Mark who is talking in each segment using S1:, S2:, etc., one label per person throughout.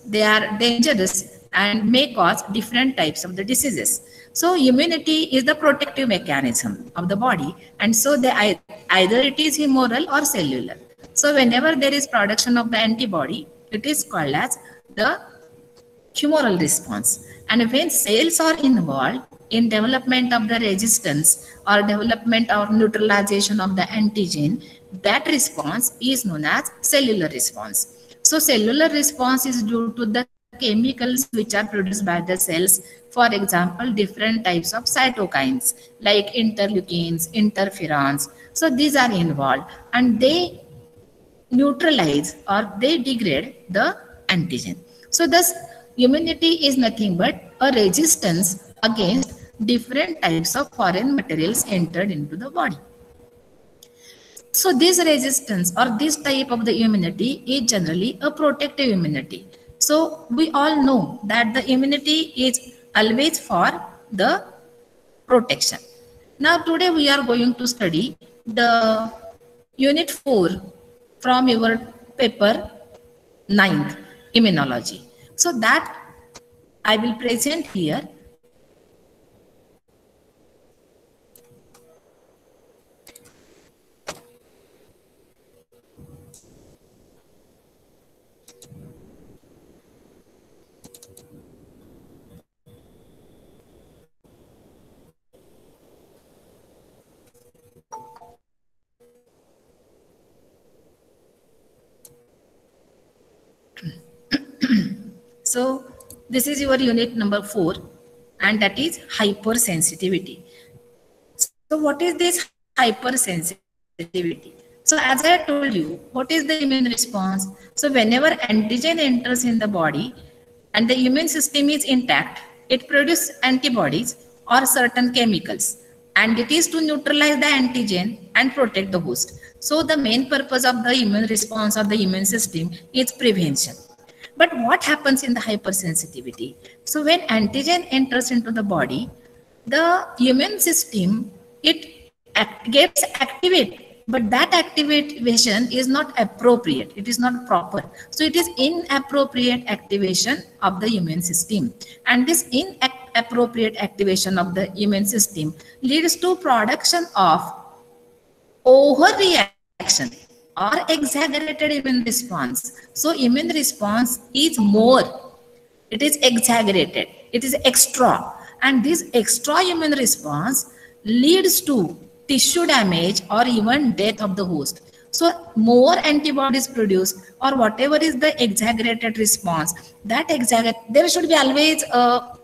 S1: they are dangerous and may cause different types of the diseases. So immunity is the protective mechanism of the body, and so either it is humoral or cellular. So whenever there is production of the antibody, it is called as the humoral response. And when cells are involved in development of the resistance or development or neutralization of the antigen, that response is known as cellular response. So cellular response is due to the chemicals which are produced by the cells. For example, different types of cytokines like interleukins, interferons. So these are involved and they neutralize or they degrade the antigen. So thus immunity is nothing but a resistance against different types of foreign materials entered into the body. So this resistance or this type of the immunity is generally a protective immunity. So we all know that the immunity is always for the protection. Now today we are going to study the unit 4 from your paper 9th, immunology. So that I will present here. So this is your unit number 4 and that is hypersensitivity. So what is this hypersensitivity? So as I told you, what is the immune response? So whenever antigen enters in the body and the immune system is intact, it produces antibodies or certain chemicals, and it is to neutralize the antigen and protect the host. So the main purpose of the immune response of the immune system is prevention. But what happens in the hypersensitivity? So when antigen enters into the body, the immune system, it gets activated, but that activation is not appropriate. It is not proper. So it is inappropriate activation of the immune system. And this inappropriate activation of the immune system leads to production of overreaction or exaggerated immune response. So immune response is more, it is exaggerated, it is extra, and this extra immune response leads to tissue damage or even death of the host. So more antibodies produced or whatever is the exaggerated response, that there should be always a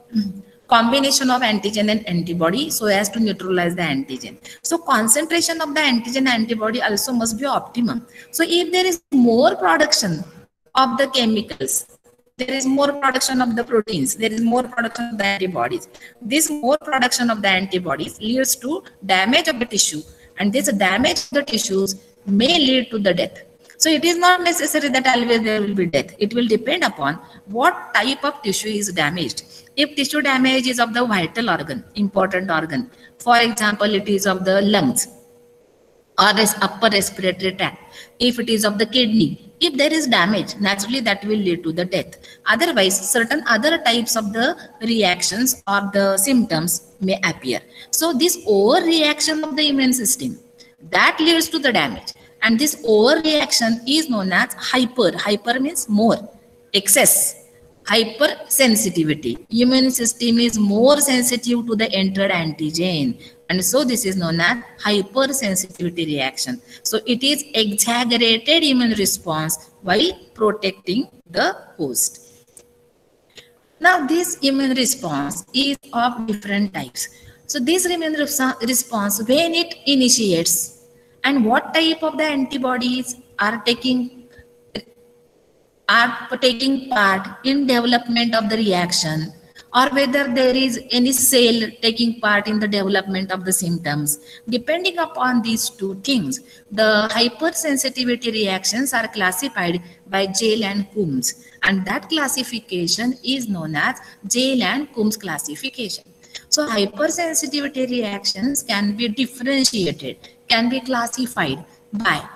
S1: combination of antigen and antibody so as to neutralize the antigen. So concentration of the antigen antibody also must be optimum. So if there is more production of the chemicals, there is more production of the proteins, there is more production of the antibodies. This more production of the antibodies leads to damage of the tissue, and this damage of the tissues may lead to the death. So it is not necessary that always there will be death. It will depend upon what type of tissue is damaged. If tissue damage is of the vital organ, important organ, for example, it is of the lungs or upper respiratory tract, if it is of the kidney, if there is damage, naturally that will lead to the death. Otherwise, certain other types of the reactions or the symptoms may appear. So this overreaction of the immune system, that leads to the damage. And this overreaction is known as hyper. Hyper means more, excess. Hypersensitivity. Immune system is more sensitive to the entered antigen. And so this is known as hypersensitivity reaction. So it is exaggerated immune response while protecting the host. Now this immune response is of different types. So this immune response, when it initiates, and what type of the antibodies are taking part in development of the reaction, or whether there is any cell taking part in the development of the symptoms. Depending upon these two things, the hypersensitivity reactions are classified by Jayl and Coombs, and that classification is known as Jayl and Coombs classification. So hypersensitivity reactions can be differentiated, can be classified by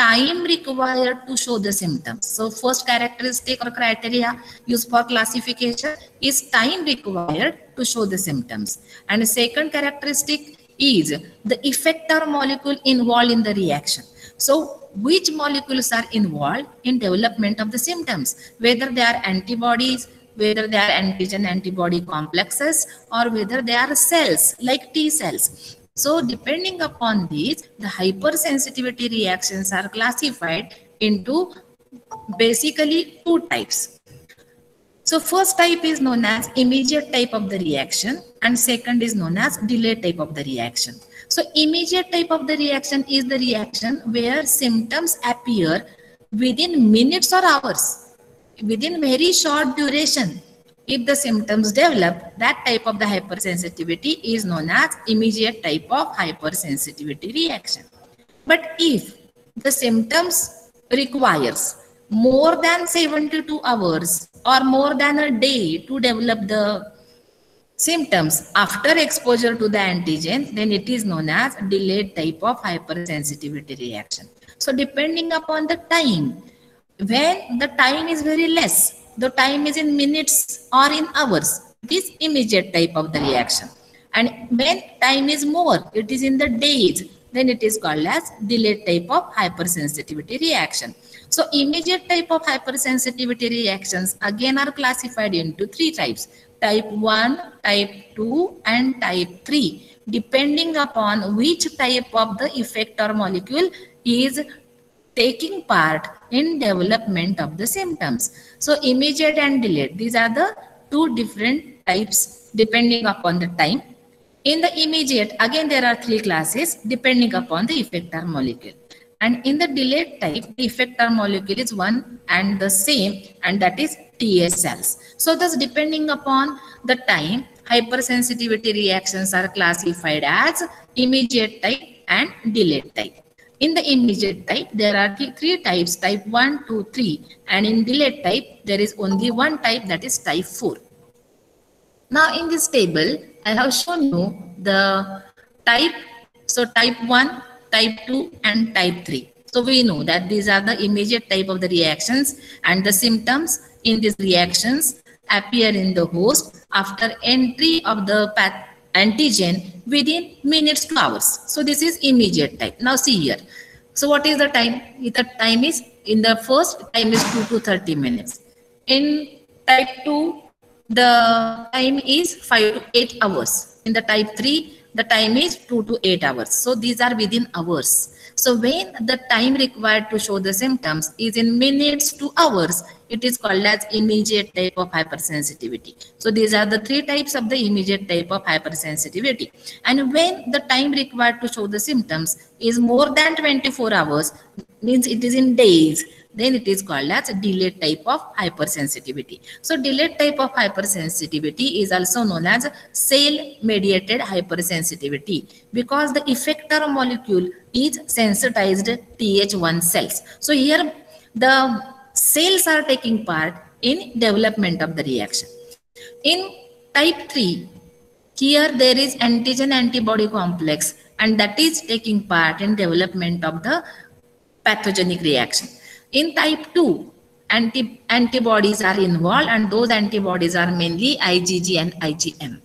S1: time required to show the symptoms. So first characteristic or criteria used for classification is time required to show the symptoms. And the second characteristic is the effector molecule involved in the reaction. So which molecules are involved in development of the symptoms, whether they are antibodies, whether they are antigen antibody complexes, or whether they are cells like T cells. So depending upon these, the hypersensitivity reactions are classified into basically two types. So first type is known as immediate type of the reaction, and second is known as delayed type of the reaction. So immediate type of the reaction is the reaction where symptoms appear within minutes or hours, within very short duration. If the symptoms develop, that type of the hypersensitivity is known as immediate type of hypersensitivity reaction. But if the symptoms requires more than 72 hours or more than a day to develop the symptoms after exposure to the antigen, then it is known as delayed type of hypersensitivity reaction. So depending upon the time, when the time is very less, the time is in minutes or in hours, it is immediate type of the reaction. And when time is more, it is in the days, then it is called as delayed type of hypersensitivity reaction. So immediate type of hypersensitivity reactions again are classified into three types: type 1, type 2, and type 3, depending upon which type of the effector molecule is taking part in development of the symptoms. So immediate and delayed, these are the two different types depending upon the time. In the immediate, again there are three classes depending upon the effector molecule. And in the delayed type, the effector molecule is one and the same, and that is TS cells. So thus depending upon the time, hypersensitivity reactions are classified as immediate type and delayed type. In the immediate type, there are three types, type 1, 2, 3. And in delayed type, there is only one type, that is type 4. Now in this table, I have shown you the type. So type 1, type 2, and type 3. So we know that these are the immediate type of the reactions, and the symptoms in these reactions appear in the host after entry of the antigen within minutes to hours. So this is immediate type. Now see here. So what is the time? The time is, in the first time is 2 to 30 minutes. In type 2, the time is 5 to 8 hours. In the type 3, the time is 2 to 8 hours. So these are within hours. So when the time required to show the symptoms is in minutes to hours, it is called as immediate type of hypersensitivity. So these are the three types of the immediate type of hypersensitivity. And when the time required to show the symptoms is more than 24 hours, means it is in days, then it is called as a delayed type of hypersensitivity. So delayed type of hypersensitivity is also known as cell-mediated hypersensitivity, because the effector molecule is sensitized Th1 cells. So here the cells are taking part in development of the reaction. In type 3, here there is antigen antibody complex, and that is taking part in development of the pathogenic reaction. In type 2, antibodies are involved, and those antibodies are mainly IgG and IgM.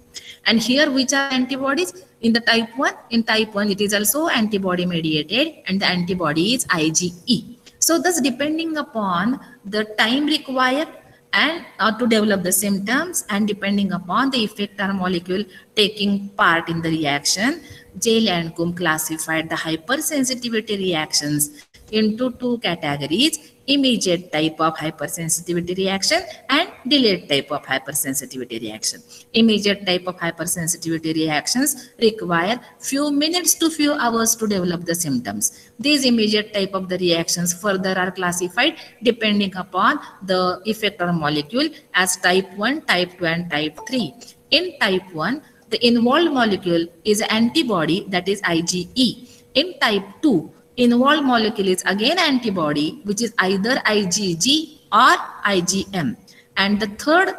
S1: And here which are antibodies? In the type 1, in type 1 it is also antibody mediated, and the antibody is IgE. So thus depending upon the time required and to develop the symptoms, and depending upon the effector molecule taking part in the reaction, Jay and Coombe classified the hypersensitivity reactions into two categories: immediate type of hypersensitivity reaction and delayed type of hypersensitivity reaction. Immediate type of hypersensitivity reactions require few minutes to few hours to develop the symptoms. These immediate type of the reactions further are classified depending upon the effector molecule as type 1, type 2, and type 3. In type 1, the involved molecule is antibody, that is IgE. In type 2, involved molecule is again antibody, which is either IgG or IgM. And the third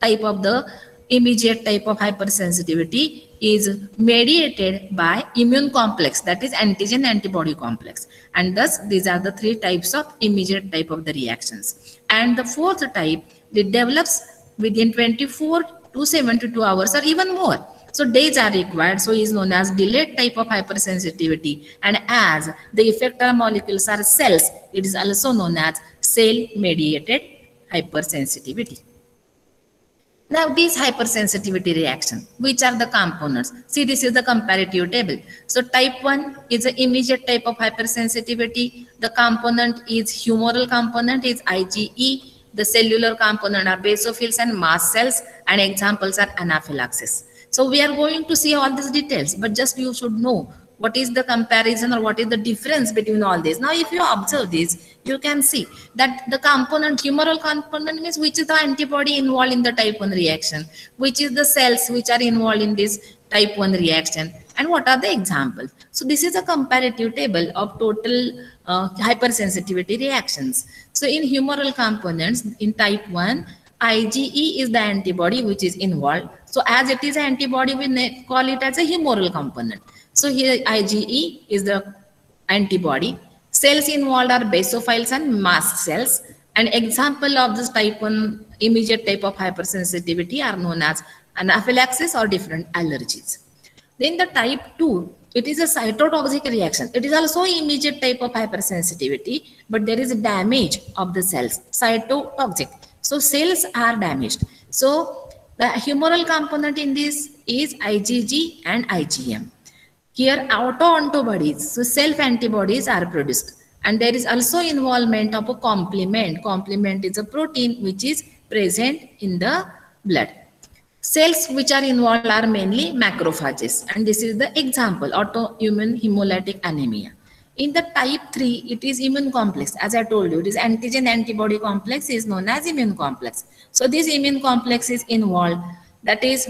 S1: type of the immediate type of hypersensitivity is mediated by immune complex, that is antigen antibody complex. And thus these are the three types of immediate type of the reactions. And the fourth type, it develops within 24 to 72 hours or even more. So days are required, so is known as delayed type of hypersensitivity. And as the effector molecules are cells, it is also known as cell-mediated hypersensitivity. Now these hypersensitivity reaction, which are the components? See, this is the comparative table. So type 1 is the immediate type of hypersensitivity. The component is humoral component is IgE. The cellular component are basophils and mast cells, and examples are anaphylaxis. So we are going to see all these details, but just you should know what is the comparison or what is the difference between all this. Now, if you observe this, you can see that the component, humoral component means which is the antibody involved in the type 1 reaction, which is the cells which are involved in this type 1 reaction, and what are the examples. So this is a comparative table of total hypersensitivity reactions. So in humoral components, in type 1, IgE is the antibody which is involved. So as it is an antibody, we call it as a humoral component. So here IgE is the antibody. Cells involved are basophils and mast cells. An example of this type 1 immediate type of hypersensitivity are known as anaphylaxis or different allergies. Then the type 2, it is a cytotoxic reaction. It is also immediate type of hypersensitivity, but there is damage of the cells, cytotoxic. So cells are damaged. So the humoral component in this is IgG and IgM. Here autoantibodies, so self-antibodies are produced. And there is also involvement of a complement. Complement is a protein which is present in the blood. Cells which are involved are mainly macrophages. And this is the example, autoimmune hemolytic anemia. In the type 3, it is immune complex. As I told you, it is antigen antibody complex is known as immune complex. So this immune complex is involved, that is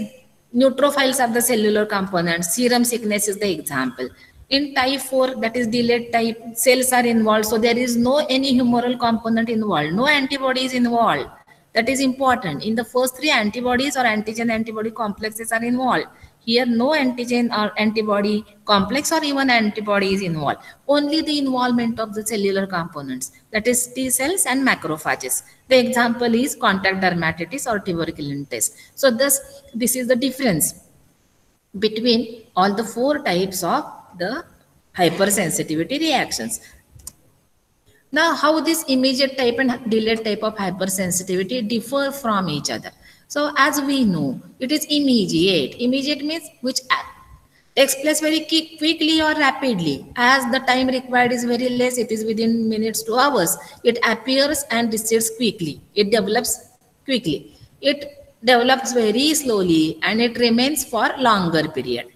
S1: neutrophils are the cellular components, serum sickness is the example. In type 4, that is delayed type, cells are involved, so there is no any humoral component involved, no antibodies involved. That is important. In the first 3, antibodies or antigen antibody complexes are involved. Here no antigen or antibody complex or even antibody is involved. Only the involvement of the cellular components, that is T cells and macrophages. The example is contact dermatitis or tuberculosis. So thus this is the difference between all the 4 types of the hypersensitivity reactions. Now how this immediate type and delayed type of hypersensitivity differ from each other. So as we know, it is immediate. Immediate means which takes place very quickly or rapidly. As the time required is very less, it is within minutes to hours. It appears and recedes quickly. It develops quickly. It develops very slowly and it remains for longer period.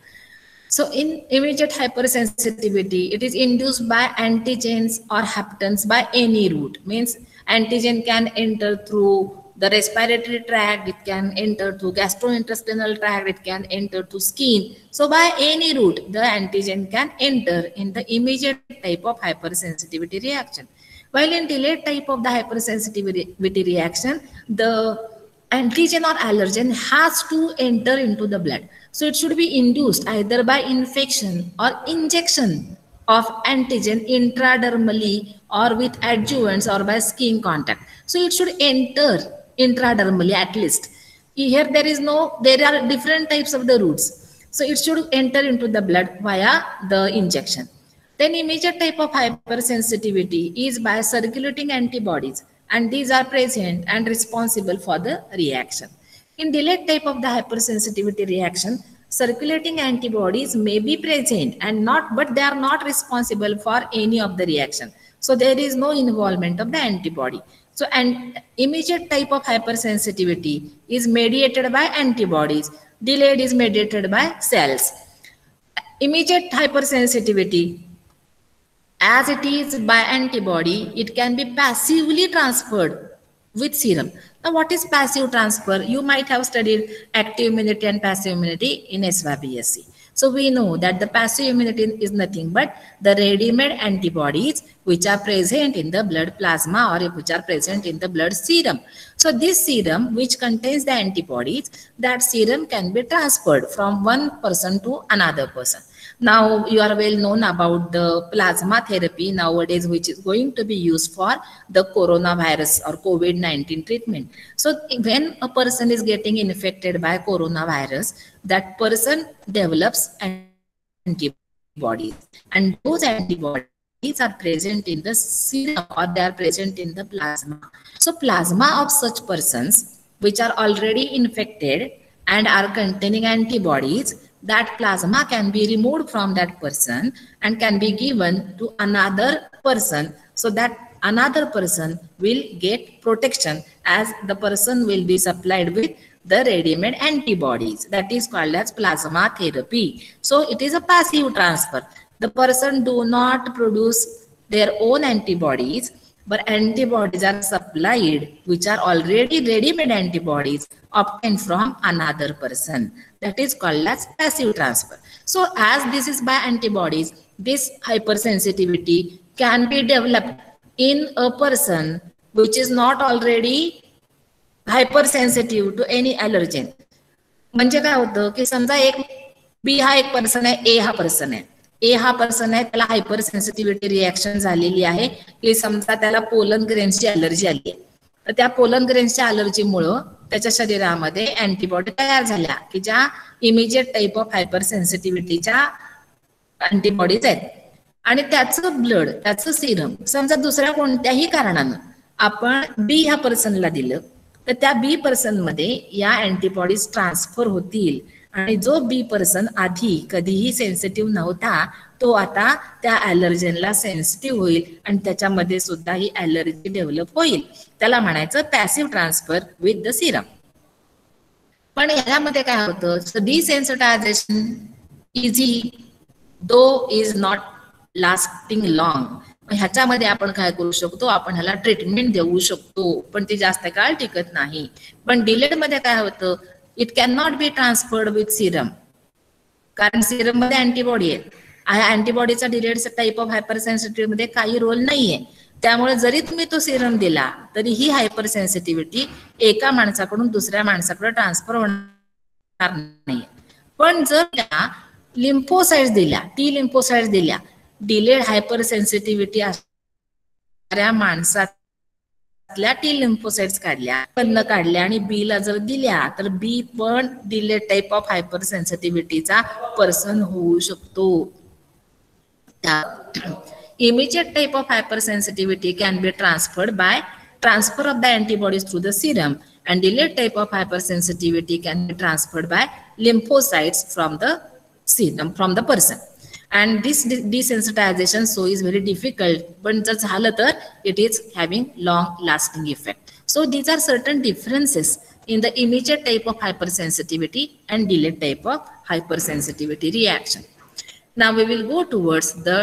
S1: So in immediate hypersensitivity, it is induced by antigens or haptens by any route. Means antigen can enter through the respiratory tract, it can enter through gastrointestinal tract, it can enter to skin. So by any route, the antigen can enter in the immediate type of hypersensitivity reaction. While in delayed type of the hypersensitivity reaction, the antigen or allergen has to enter into the blood. So it should be induced either by infection or injection of antigen intradermally or with adjuvants or by skin contact. So it should enter intradermally at least. Here there are different types of the routes. So it should enter into the blood via the injection. Then immediate type of hypersensitivity is by circulating antibodies, and these are present and responsible for the reaction. In delayed type of the hypersensitivity reaction, circulating antibodies may be present and but they are not responsible for any of the reaction. So there is no involvement of the antibody. So an immediate type of hypersensitivity is mediated by antibodies. Delayed is mediated by cells. Immediate hypersensitivity, as it is by antibody, it can be passively transferred with serum. Now what is passive transfer? You might have studied active immunity and passive immunity in SYBSC. So we know that the passive immunity is nothing but the ready-made antibodies which are present in the blood plasma or which are present in the blood serum. So this serum which contains the antibodies, that serum can be transferred from one person to another person. Now you are well known about the plasma therapy nowadays, which is going to be used for the coronavirus or COVID-19 treatment. So when a person is getting infected by coronavirus, that person develops antibodies, and those antibodies are present in the serum or they are present in the plasma. So plasma of such persons which are already infected and are containing antibodies, that plasma can be removed from that person and can be given to another person, so that another person will get protection as the person will be supplied with the ready-made antibodies. That is called as plasma therapy. So it is a passive transfer. The person do not produce their own antibodies, but antibodies are supplied which are already ready-made antibodies obtained from another person. That is called as passive transfer. So as this is by antibodies, this hypersensitivity can be developed in a person which is not already hypersensitive to any allergen. म्हणजे काय होतं की समजा एक B हा एक person आहे, ए हा पर्सन आहे. ए हा पर्सन आहे, त्याला हायपर सेन्सिटिव्हिटी रिॲक्शन झालेली आहे की समजा त्याला पोलन ग्रेन्सची अलर्जी आली आहे. तर त्या पोलन ग्रेन्सच्या अलर्जीमुळं त्याच्या शरीरामध्ये अँटीबॉडी तयार झाल्या की ज्या इमिजिएट टाईप ऑफ हायपर सेन्सिटिव्हिटीच्या अँटीबॉडीज आहेत, आणि त्याचं ब्लड, त्याचं सिरम समजा दुसऱ्या कोणत्याही कारणानं आपण बी ह्या पर्सनला दिलं, तर त्या बी पर्सन मध्ये या अँटीबॉडीज ट्रान्सफर होतील आणि जो बी पर्सन आधी कधीही सेन्सिटिव्ह नव्हता तो आता त्या ॲलर्जनला सेन्सिटिव्ह होईल आणि त्याच्यामध्ये सुद्धा ही ॲलर्जी डेव्हलप होईल. त्याला म्हणायचं passive transfer with the Siram. पण यामध्ये काय होतं, डिसेन्सिटायझेशन इझी दो इज नॉट लास्टिंग लॉंग. ह्याच्यामध्ये आपण काय करू शकतो, आपण ह्याला ट्रीटमेंट देऊ शकतो पण ती जास्त काळ टिकत नाही. पण डिलेड मध्ये काय होतं, it can not be transferred with serum, कारण सिरम मध्ये अँटीबॉडी आहे. अँटीबॉडीचा delayed type of hyper sensitive मध्ये काही रोल नाहीये. त्यामुळे जरी तुम्ही तो सिरम दिला तरी ही हायपर सेन्सिटिव्हिटी एका माणसाकडून दुसऱ्या माणसाकडे ट्रान्सफर होणार नाही. पण जर त्या लिम्फोसाइट्स दिल्या, टी लिम्फोसाइट्स दिल्या, डिलेड हायपर सेन्सिटिव्हिटी असणाऱ्या माणसातल्या टी लिम्फोसाइट्स काढल्या, काढल्या आणि बी ला जर दिल्या तर बी पण डिलेड टाईप ऑफ हायपर सेन्सिटिव्हिटीचा पर्सन होऊ शकतो. Immediate type of hypersensitivity can be transferred by transfer of the antibodies through the serum, and delayed type of hypersensitivity can be transferred by lymphocytes from the serum, from the person. And this desensitization so is very difficult, but just halatar it is having long lasting effect. So these are certain differences in the immediate type of hypersensitivity and delayed type of hypersensitivity reaction. Now we will go towards the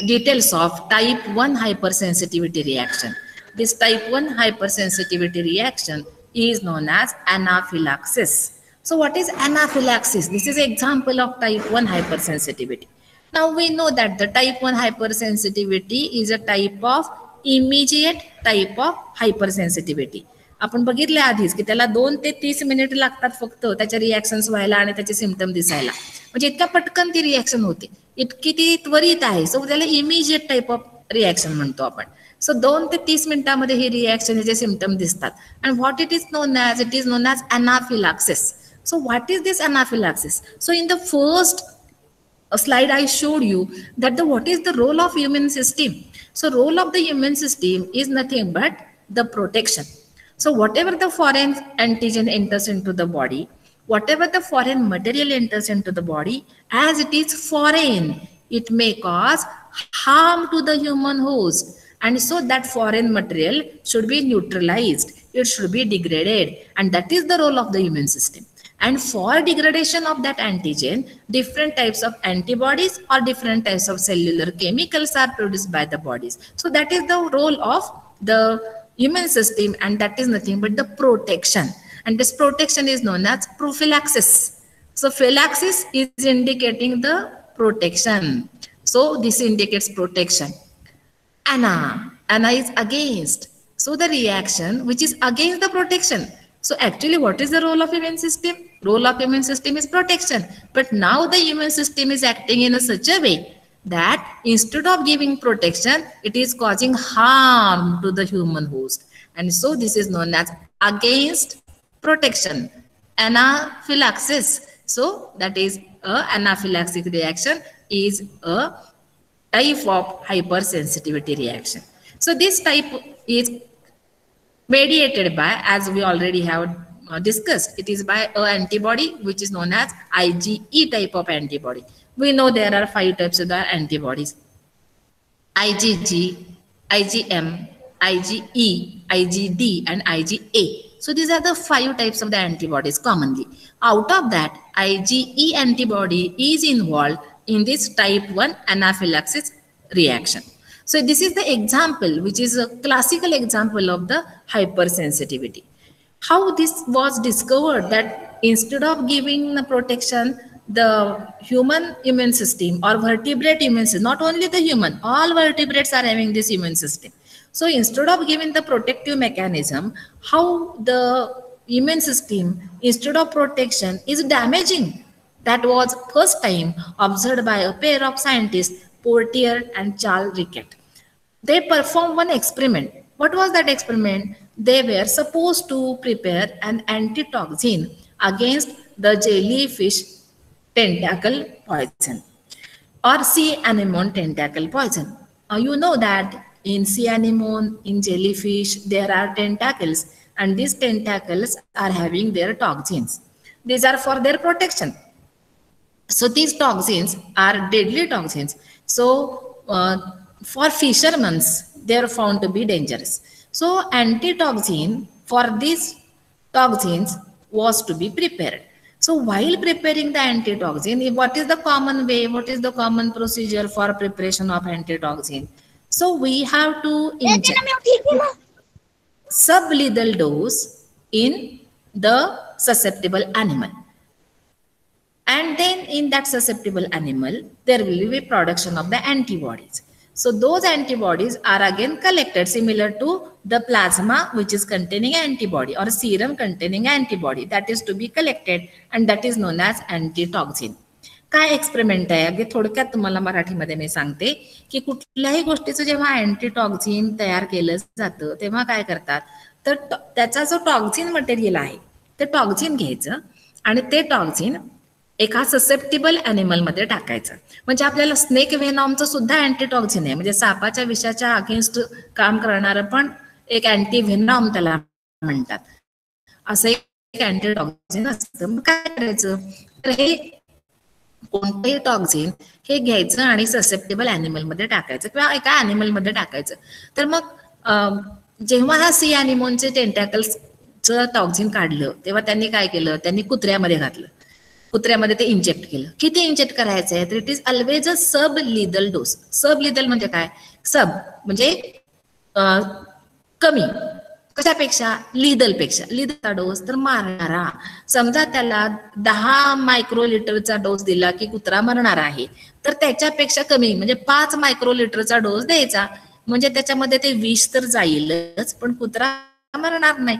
S1: details of type 1 hypersensitivity reaction. This type 1 hypersensitivity reaction is known as anaphylaxis. So what is anaphylaxis? This is an example of type 1 hypersensitivity. Now we know that the type 1 hypersensitivity is a type of immediate type of hypersensitivity. आपण बघितले आधीच की त्याला 2 ते 30 minute लागतात फक्त त्याच्या reactions व्हायला आणि त्याचे सिम्पटम दिसायला. म्हणजे इतक्या पटकन ती रिॲक्शन होते, इतकी ती त्वरित आहे. सो त्याला इमिजिएट टाईप ऑफ रिॲक्शन म्हणतो आपण. सो 2 ते 30 मिनिटांमध्ये ही रिॲक्शन चे सिम्पटम दिसतात. And what it is known as, it is known as anaphylaxis. So what is this anaphylaxis? So in the first slide I showed you that what is the role of immune system. So role of the immune system is nothing but the protection. So whatever the foreign antigen enters into the body, whatever the foreign material enters into the body, as it is foreign, it may cause harm to the human host. And so that foreign material should be neutralized, it should be degraded, and that is the role of the immune system. And for degradation of that antigen, different types of antibodies or different types of cellular chemicals are produced by the bodies. So that is the role of the immune system, and that is nothing but the protection. And this protection is known as prophylaxis. So phylaxis is indicating the protection. So this indicates protection. Anna is against. So the reaction which is against the protection. So actually what is the role of immune system? Role of immune system is protection. But now the immune system is acting in such a way that instead of giving protection, it is causing harm to the human host. And so this is known as against protection, anaphylaxis. So that is a anaphylactic reaction is a type of hypersensitivity reaction. So this type is mediated by, as we already have discussed, it is by an antibody which is known as IgE type of antibody. We know there are 5 types of the antibodies: IgG, IgM, IgE, IgD, and IgA. So these are the 5 types of the antibodies commonly. Out of that, IgE antibody is involved in this type 1 anaphylaxis reaction. So this is the example, which is a classical example of the hypersensitivity. How this was discovered, that instead of giving the protection, the human immune system or vertebrate immune system, not only the human, all vertebrates are having this immune system. So instead of giving the protective mechanism, how the immune system, instead of protection, is damaging. That was first time observed by a pair of scientists, Portier and Charles Rickett. They performed one experiment. What was that experiment? They were supposed to prepare an antitoxin against the jellyfish tentacle poison or sea anemone tentacle poison. You know that in sea anemone, in jellyfish, there are tentacles, and these tentacles are having their toxins. These are for their protection. So these toxins are deadly toxins. So for fishermen, they are found to be dangerous. So antitoxin for these toxins was to be prepared. So while preparing the antitoxin, what is the common way, what is the common procedure for preparation of antitoxin? So we have to inject sublethal dose in the susceptible animal. And then in that susceptible animal, there will be production of the antibodies. So those antibodies are again collected similar to the plasma which is containing antibody or serum containing antibody, that is to be collected, and that is known as antitoxin. काय experiment आहे, अगदी थोडक्यात तुम्हाला मराठीमध्ये मी सांगते की कुठल्याही गोष्टीचं जेव्हा अँटीटॉक्सिन तयार केलं जातं तेव्हा काय करतात, तर त्याचा जो टॉक्सिन मटेरियल आहे ते टॉक्सिन घ्यायचं आणि ते टॉक्सिन एका ससेप्टिबल ॲनिमलमध्ये टाकायचं. म्हणजे आपल्याला स्नेक व्हेनॉमचं सुद्धा अँटीटॉक्सिन आहे, म्हणजे सापाच्या विषाच्या अगेन्स्ट काम करणारं पण एक अँटी व्हेनॉम त्याला म्हणतात, असं एक अँटीटॉक्सिन असतं. मग काय करायचं, तर हे कोणतेही टॉक्सिन हे घ्यायचं आणि ससेप्टेबल ॲनिमलमध्ये टाकायचं किंवा एका ॲनिमलमध्ये टाकायचं. तर मग जेव्हा हा सी ॲनिमोनचे टेंटॅकल्सचं टॉक्सिन काढलं तेव्हा त्यांनी काय केलं, त्यांनी कुत्र्यामध्ये घातलं, कुत्र्यामध्ये ते इंजेक्ट केलं. किती इंजेक्ट करायचं आहे, तर इट इज ऑलवेज अ सब लिदल डोस. सब लिदल म्हणजे काय, सब म्हणजे कमी, कशापेक्षा, लिदलपेक्षा. लिदलचा डोस तर मारणारा. समजा त्याला 10 मायक्रोलिटरचा डोस दिला की कुत्रा मरणार आहे, तर त्याच्यापेक्षा कमी म्हणजे 5 मायक्रोलिटरचा डोस द्यायचा, म्हणजे त्याच्यामध्ये ते विष तर जाईलच पण कुत्रा मरणार नाही,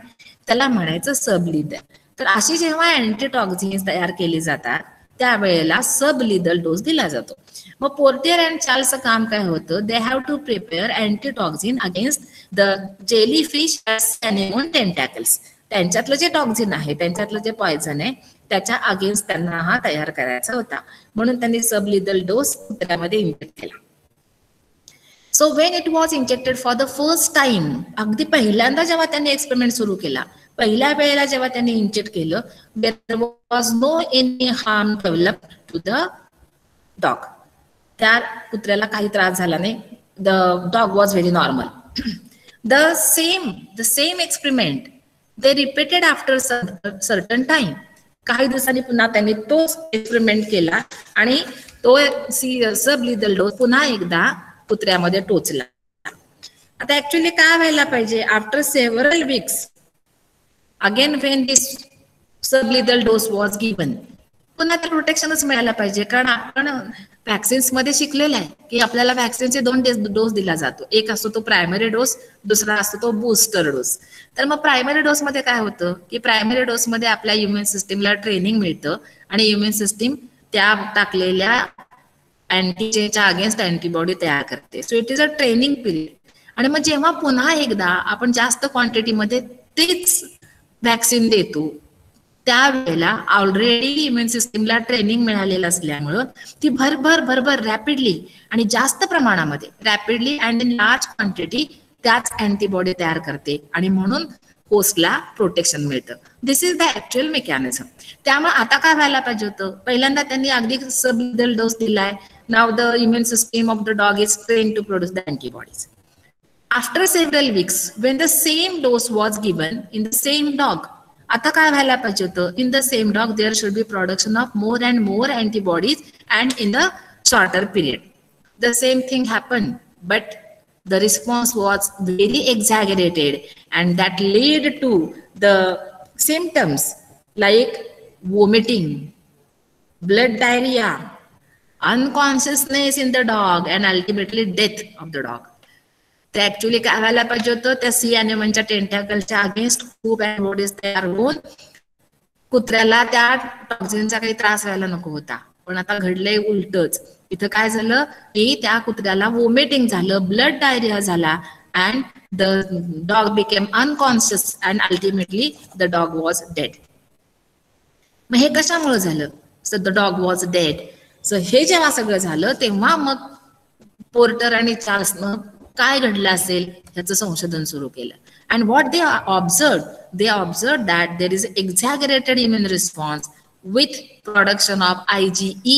S1: त्याला म्हणायचं सब लिदल. तर अशी जेव्हा अँटीटॉक्सिन्स तयार केली जातात त्यावेळेला सब लिदल डोस दिला जातो. मग पोर्टियर अँड चार्ल्सचं काम काय होतं, they have to prepare antitoxin against the jellyfish anemone tentacles. त्यांच्यातलं जे टॉक्सिन आहे, त्यांच्यातलं जे पॉयझन आहे, त्याच्या अगेन्स्ट त्यांना हा तयार करायचा होता, म्हणून त्यांनी सब लिदल डोस कुत्र्यामध्ये इंजेक्ट केला. So when it was injected for the first time, अगदी पहिल्यांदा जेव्हा त्यांनी एक्सपेरिमेंट सुरू केला, पहिल्या वेळेला जेव्हा त्यांनी इंजेक्ट केलं, there was no any harm develop to the dog. त्या कुत्र्याला काही त्रास झाला नाही. The dog was very normal. The same experiment they repeated after certain time. काही दिवसांनी पुन्हा त्यांनी तोच एक्सपेरिमेंट केला आणि तो सब लिदल डोस पुन्हा एकदा कुत्र्यामध्ये टोचला. आता ऍक्च्युअली काय व्हायला पाहिजे, after several weeks again when this सब लिदल डोस वॉज गिवन, पुन्हा ते प्रोटेक्शनच मिळायला पाहिजे, कारण आपण व्हॅक्सिन्स मध्ये शिकलेलं आहे की आपल्याला व्हॅक्सिनचे 2 डोस दिला जातो. एक असतो तो प्रायमरी डोस, दुसरा असतो तो बूस्टर डोस. तर मग प्रायमरी डोस मध्ये काय होतं की प्रायमरी डोस मध्ये आपल्या इम्युन सिस्टीमला ट्रेनिंग मिळतं आणि इम्युन सिस्टीम त्या टाकलेल्या अँटीजेनच्या अगेन्स्ट अँटीबॉडी तयार करते. So it is a training period. आणि मग जेव्हा पुन्हा एकदा आपण जास्त क्वांटिटीमध्ये तेच व्हॅक्सिन देतो, त्यावेळेला ऑलरेडी इम्युन सिस्टीमला ट्रेनिंग मिळालेलं असल्यामुळं ती भरभर रॅपिडली आणि जास्त प्रमाणामध्ये rapidly and in large quantity त्याच अँटीबॉडी तयार करते आणि म्हणून होस्टला प्रोटेक्शन मिळतं. This is the actual mechanism. त्यामुळे आता काय व्हायला पाहिजे होतं, पहिल्यांदा त्यांनी अगदी सबलिथल डोस दिलाय. Now the immune system of the dog is train to produce the antibodies. After several weeks when the same dose was given in the same dog, आता काय व्हायला पाहिजे होतं, in the same dog there should be production of more and more antibodies and in the shorter period. The same thing happen, but the response was very exaggerated and that led to the symptoms like vomiting, blood diarrhea, unconsciousness in the dog and ultimately death of the dog. ते actually काय व्हायला पाहिजे होतं, त्या सी ॲनिमलच्या टेंटॅकलच्या against खूप antibodies तयार होऊन कुत्र्याला त्या टॉक्झिनचा काही त्रास व्हायला नको होता. पण आता घडलंय उलटच. इथं काय झालं की त्या कुत्र्याला वोमिटिंग झालं, ब्लड डायरिया झाला and the dog became unconscious and ultimately the dog was dead. मग हे कशामुळे झालं? So the dog was dead. So हे जेव्हा सगळं झालं तेव्हा मग पोर्टर आणि चार्ल्सनं काय घडलं असेल ह्याचं संशोधन सुरू केलं. And what they observe that there is exaggerated immune response with production of IgE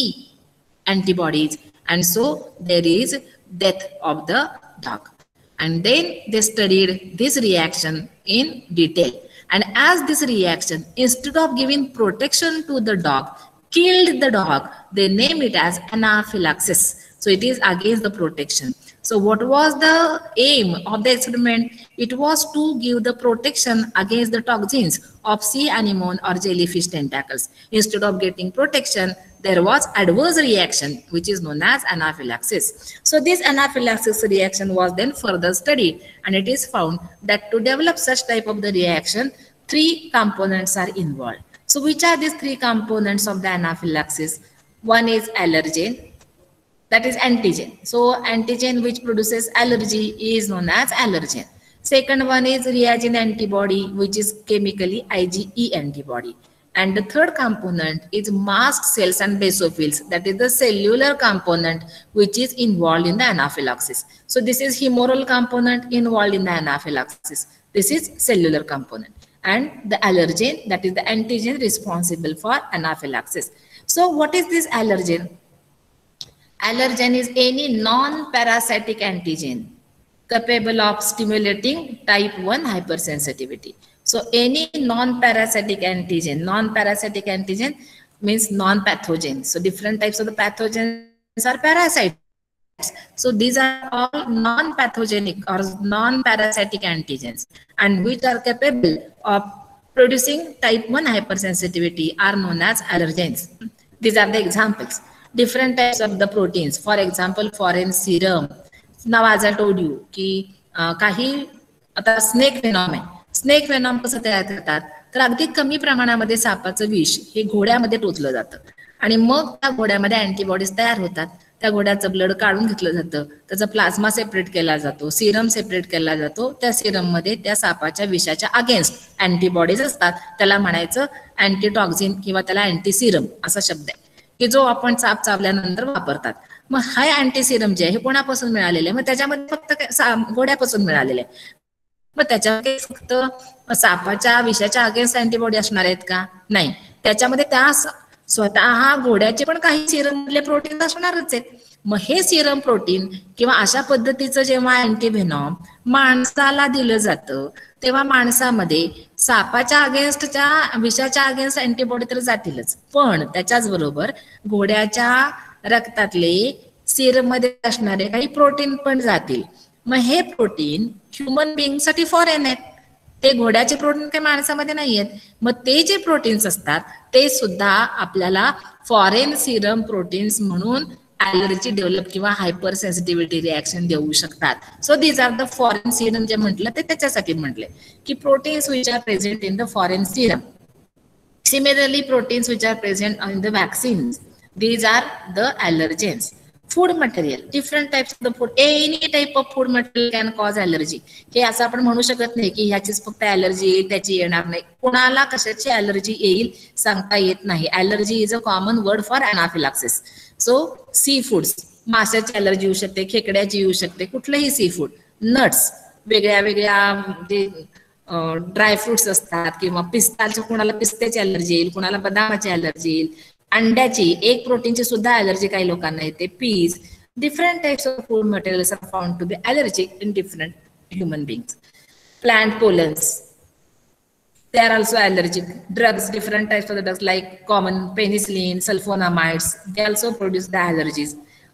S1: antibodies, and so there is death of the dog. And then they studied this reaction in detail, and as this reaction, instead of giving protection to the dog, killed the dog, they name it as anaphylaxis. So it is against the protection. So what was the aim of the experiment? It was to give the protection against the toxins of sea anemone or jellyfish tentacles. Instead of getting protection, there was adverse reaction which is known as anaphylaxis. So this anaphylaxis reaction was then further studied, and it is found that to develop such type of the reaction, 3 components are involved. So which are these 3 components of the anaphylaxis? One is allergen, that is antigen. So antigen which produces allergy is known as allergen. Second one is reagent antibody, which is chemically IgE antibody. And the third component is mast cells and basophils, that is the cellular component which is involved in the anaphylaxis. So this is humoral component involved in the anaphylaxis. This is cellular component. And the allergen, that is the antigen responsible for anaphylaxis. So what is this allergen? Allergen is any non-parasitic antigen capable of stimulating type 1 hypersensitivity. So any non-parasitic antigen means non-pathogen. So different types of the pathogens are parasites. So these are all non-pathogenic or non-parasitic antigens, and which are capable of producing type 1 hypersensitivity are known as allergens. These are the examples. Different types of the proteins, for example foreign serum. Now as I told you की काही आता snake venom आहे. Snake venom कसं तयार करतात, तर अगदी कमी प्रमाणामध्ये सापाचं विष हे घोड्यामध्ये टोचलं जातं आणि मग त्या घोड्यामध्ये अँटीबॉडीज तयार होतात. त्या घोड्याचं ब्लड काढून घेतलं जातं, त्याचा प्लाझ्मा सेपरेट केला जातो, सिरम सेपरेट केला जातो. त्या सिरम मध्ये त्या सापाच्या विषाच्या अगेन्स्ट अँटीबॉडीज असतात. त्याला म्हणायचं अँटीटॉक्झिन किंवा त्याला अँटी सिरम असा शब्द आहे की जो आपण साप चावल्यानंतर वापरतात. मग हा अँटी सिरम जे आहे हे कोणापासून मिळालेलं आहे? मग त्याच्यामध्ये फक्त घोड्यापासून मिळालेलं आहे. मग त्याच्यामध्ये फक्त सापाच्या विषाच्या अगेन्स्ट अँटीबॉडी असणार आहेत का? नाही. त्याच्यामध्ये त्या स्वतः घोड्याचे पण काही सिरम मधले प्रोटीन असणारच आहेत. मग हे सिरम प्रोटीन किंवा अशा पद्धतीचं जेव्हा अँटीव्हेनॉम माणसाला दिलं जातं तेव्हा माणसामध्ये सापाच्या अगेन्स्टच्या विषाच्या अगेन्स्ट अँटीबॉडी तर जातीलच, पण त्याच्याच बरोबर घोड्याच्या रक्तातले सिरम मध्ये असणारे काही प्रोटीन पण जातील. मग हे प्रोटीन ह्युमन बिईंग साठी फॉरेन आहेत. ते घोड्याचे प्रोटीन काही माणसामध्ये नाही आहेत. मग ते जे प्रोटीन्स असतात ते सुद्धा आपल्याला फॉरेन सिरम प्रोटीन्स म्हणून ॲलर्जी डेव्हलप किंवा हायपर सेन्सिटिव्हिटी रिॲक्शन देऊ शकतात. So these are the foreign serum जे म्हटलं ते त्याच्यासाठी म्हटले की proteins which are present in the foreign serum. Similarly, proteins which are present in the vaccines, these are the allergens. Food material, different types of the food, any type of food material can cause allergy. हे असं आपण म्हणू शकत नाही की ह्याचीच फक्त allergy येईल त्याची येणार नाही. कोणाला कशाची ॲलर्जी येईल सांगता येत नाही. Allergy is a common word for anaphylaxis. So sea foods, माशाची ॲलर्जी येऊ शकते, खेकड्याची येऊ शकते, कुठलंही सी फूड. नट्स, वेगळ्या वेगळ्या ड्रायफ्रुट्स असतात किंवा पिस्ताच्या, कुणाला पिस्त्याची ॲलर्जी येईल, कुणाला बदामाची ॲलर्जी येईल, अंड्याची, एक प्रोटीनची सुद्धा ॲलर्जी काही लोकांना येते, peas. Different types of food materials are found to be allergic in different human beings. Plant pollens, they are also allergic. Drugs, different types of the drugs like common penicillin, sulfonamides, they also produce the allergies.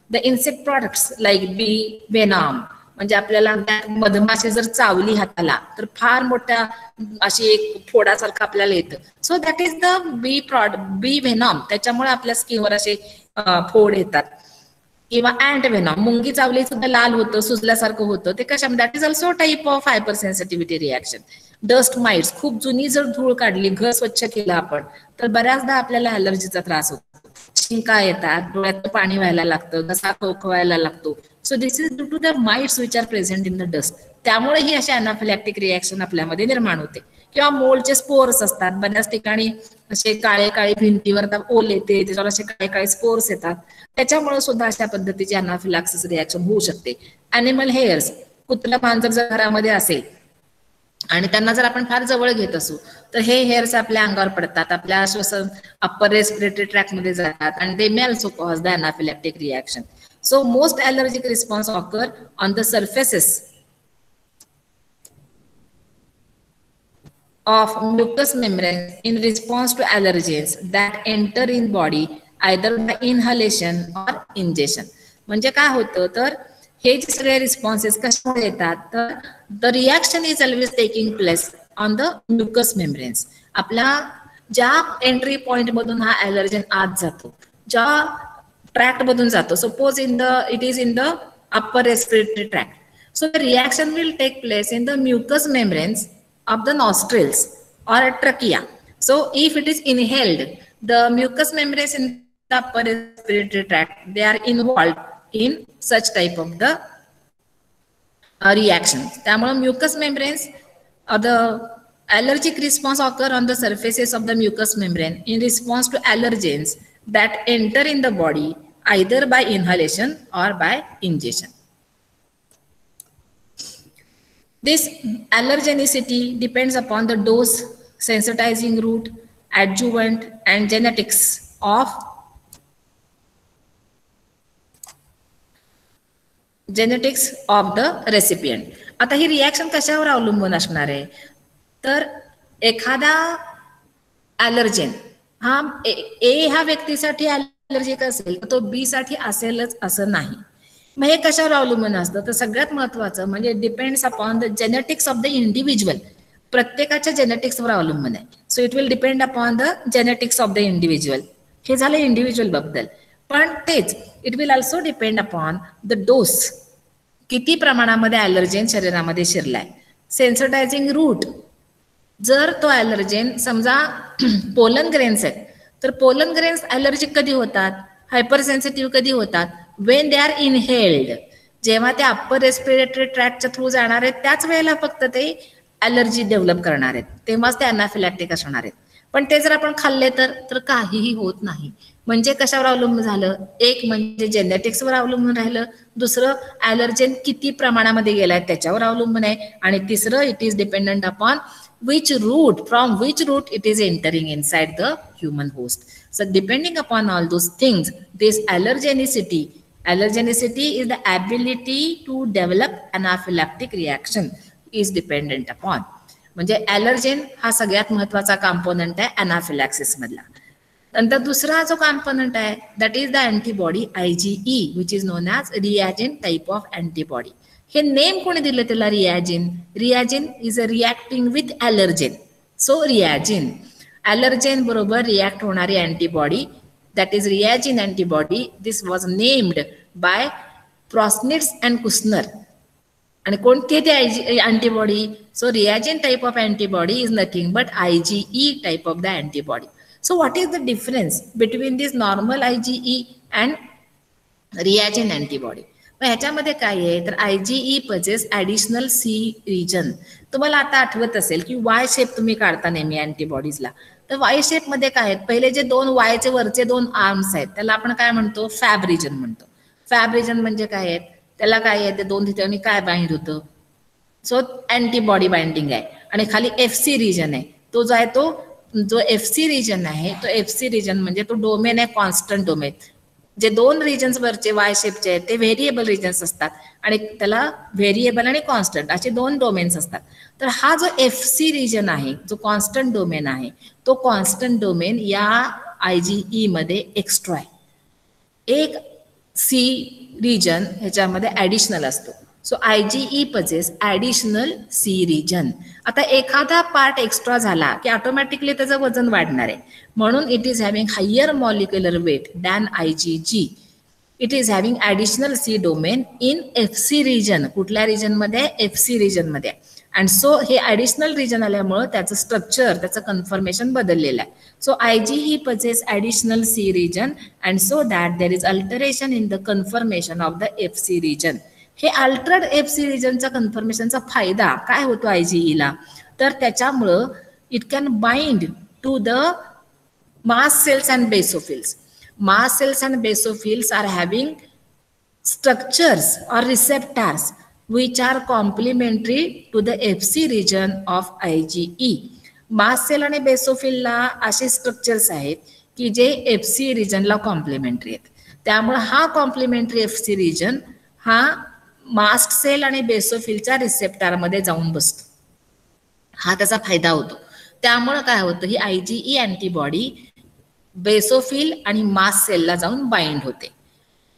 S1: The insect products like bee venom, म्हणजे आपल्याला मधमाशी जर चावली हाताला तर फार मोठ्या अशी एक फोडासारखं आपल्याला येतं. So that is the bee venom, त्याच्यामुळे आपल्या स्किनवर असे फोड येतात. किंवा अँट व्हेनॉम, मुंगी चावली सुद्धा लाल होतं, सुजल्यासारखं होतं, ते कशा, that is also type of hyper sensitivity reaction. Dust mites, खूप जुनी जर धूळ काढली, घर स्वच्छ केलं आपण तर बऱ्याचदा आपल्याला ॲलर्जीचा त्रास होतो. शिंका येतात, डोळ्यात पाणी व्हायला लागतं, घसा खोकवायला लागतो. So this is due to the mites which are present in the dust. त्यामुळे ही अशी अनाफिलॅक्टिक रिॲक्शन आपल्यामध्ये निर्माण होते. किंवा मोल्डचे स्पोर्स असतात, बऱ्याच ठिकाणी असे काळे काळे भिंतीवर ओल येते, त्याच्यावर असे काळे काळे स्पोर्स येतात, त्याच्यामुळे सुद्धा अशा पद्धतीची अनाफिलॅक्सिस रिॲक्शन होऊ शकते. ॲनिमल हेअर्स, कुत्रा मांजर जर घरामध्ये असेल आणि त्यांना जर आपण फार जवळ घेत असू तर हे हेअर्स आपल्या अंगावर पडतात, आपल्या श्वसन अप्पर रेस्पिरेटरी ट्रॅक मध्ये जातात आणि they may also cause the anaphylactic reaction. So most allergic response occur on the surfaces of mucous membranes in response to allergens that enter in body either by inhalation or ingestion. म्हणजे काय होतं तर हे जे सगळे responses कशामुळे येतात तर the reaction is always taking place on the mucous membranes. आपल्या ज्या एंट्री पॉइंट मधून हा ॲलर्जन आत जातो, ज्या ट्रॅक्ट मधून जातो, suppose it is in the upper respiratory tract. So the reaction will take place in the mucous membranes of the nostrils or trachea. So if it is inhaled, the mucous membranes in the upper respiratory tract, they are involved in such type of the reactions. त्यामुळे mucous membranes or the allergic response occur on the surfaces of the mucous membrane in response to allergens that enter in the body either by inhalation or by ingestion. This allergenicity depends upon the dose, sensitizing route, adjuvant, and genetics of the recipient. आता ही reaction कशावर अवलंबून असणार आहे तर एखादा ॲलर्जेन हा ए ह्या व्यक्तीसाठी ॲलर्जिक असेल तर तो बी साठी असेलच असं नाही. मग हे कशावर अवलंबून असतं तर सगळ्यात महत्वाचं म्हणजे depends upon the genetics of the individual. प्रत्येकाच्या जेनेटिक्सवर अवलंबून आहे. So it will depend upon the genetics of the individual. हे झालं इंडिव्हिज्युअल बद्दल. पण तेच it will also depend upon the dose, किती प्रमाणामध्ये ॲलर्जेन शरीरामध्ये शिरलाय. सेन्सिटायझिंग रूट, जर तो ॲलर्जेन समजा पोलन ग्रेन्स आहेत तर पोलन ग्रेन्स ॲलर्जिक कधी होतात, हायपर सेन्सिटिव्ह कधी होतात, वेन दे आर इनहेल्ड. जेव्हा ते अप्पर रेस्पिरेटरी ट्रॅकच्या थ्रू जाणार आहेत त्याच वेळेला फक्त ते ॲलर्जी डेव्हलप करणार आहेत, तेव्हाच ते अनाफिलॅक्टिक असणार आहेत. पण ते जर आपण खाल्ले तर काहीही होत नाही. म्हणजे कशावर अवलंबून झालं, एक म्हणजे जेनेटिक्सवर अवलंबून राहिलं, दुसरं ॲलर्जेन किती प्रमाणामध्ये गेलाय त्याच्यावर अवलंबून आहे, आणि तिसरं it is dependent upon from which route it is entering inside the human host. So depending upon all those things, this allergenicity is the ability to develop anaphylactic reaction is dependent upon. म्हणजे ॲलर्जेन हा सगळ्यात महत्वाचा component आहे अनाफिलॅक्सिस मधला. नंतर दुसरा जो component आहे that is the antibody IgE, which is known as reagent type of antibody. हे नेम कोणी दिलं त्याला? Reagin. Reagin is a reacting with allergen. So reagin, allergen बरोबर रिॲक्ट होणारी antibody, that is reagin antibody. This was named by Prausnitz and Kustner. आणि कोणती ते antibody? So reagin type of antibody is nothing but IgE type of the antibody. So what is the difference between this normal IgE and reagin antibody? मग ह्याच्यामध्ये काय आहे तर IgE possess additional C region. तुम्हाला आता आठवत असेल की वाय शेप तुम्ही काढता नेहमी अँटीबॉडीजला, तर वाय शेप मध्ये काय आहेत? पहिले जे दोन वायचे वरचे दोन आर्म्स आहेत त्याला आपण काय म्हणतो? फॅब रिजन म्हणतो. फॅब रिजन म्हणजे काय आहेत? त्याला काय आहे? ते दोन ठिकाणी काय बाइंड होतं? सो अँटीबॉडी बाइंडिंग आहे. आणि खाली FC रिजन आहे. तो जो आहे तो जो FC रिजन आहे तो FC रिजन म्हणजे तो डोमेन आहे कॉन्स्टंट डोमेन. जे दोन रिजन्स वरचे वाय शेपचे आहेत ते व्हेरिएबल रिजन्स असतात आणि त्याला व्हेरिएबल आणि कॉन्स्टंट असे दोन डोमेन्स असतात. तर हा जो FC रिजन आहे जो कॉन्स्टंट डोमेन आहे तो कॉन्स्टंट डोमेन या IgE मध्ये एक्स्ट्रा आहे. एक C रिजन ह्याच्यामध्ये ॲडिशनल असतो. So IgE possess additional C region. आता एखादा पार्ट एक्स्ट्रा झाला की ऑटोमॅटिकली त्याचं वजन वाढणार आहे. म्हणून it is having higher molecular weight than IgG. It is having additional C domain in FC region. कुठल्या रिजनमध्ये? FC रिजनमध्ये. अँड सो हे ॲडिशनल रिजन आल्यामुळं त्याचं स्ट्रक्चर, त्याचं कन्फर्मेशन बदललेलं आहे. So IgE possess additional C region and so that there is alteration in the conformation of the FC region. हे अल्टर्ड FC रिजनचा कन्फर्मेशनचा फायदा काय होतो IgE ला? तर त्याच्यामुळं it can bind to the mast cells and basophils. Mast cells and basophils are having structures or receptors which are complementary to the FC region of IgE. Mast cell आणि बेसोफिलला असे स्ट्रक्चर्स आहेत की जे FC रिजनला complementary आहेत. त्यामुळे हा complementary FC region हा mast cell आणि बेसोफिलच्या रिसेप्टरमध्ये जाऊन बसतो. हा त्याचा फायदा होतो. त्यामुळे काय होतं? ही IgE अँटीबॉडी बेसोफिल आणि मास्ट सेलला जाऊन बाइंड होते.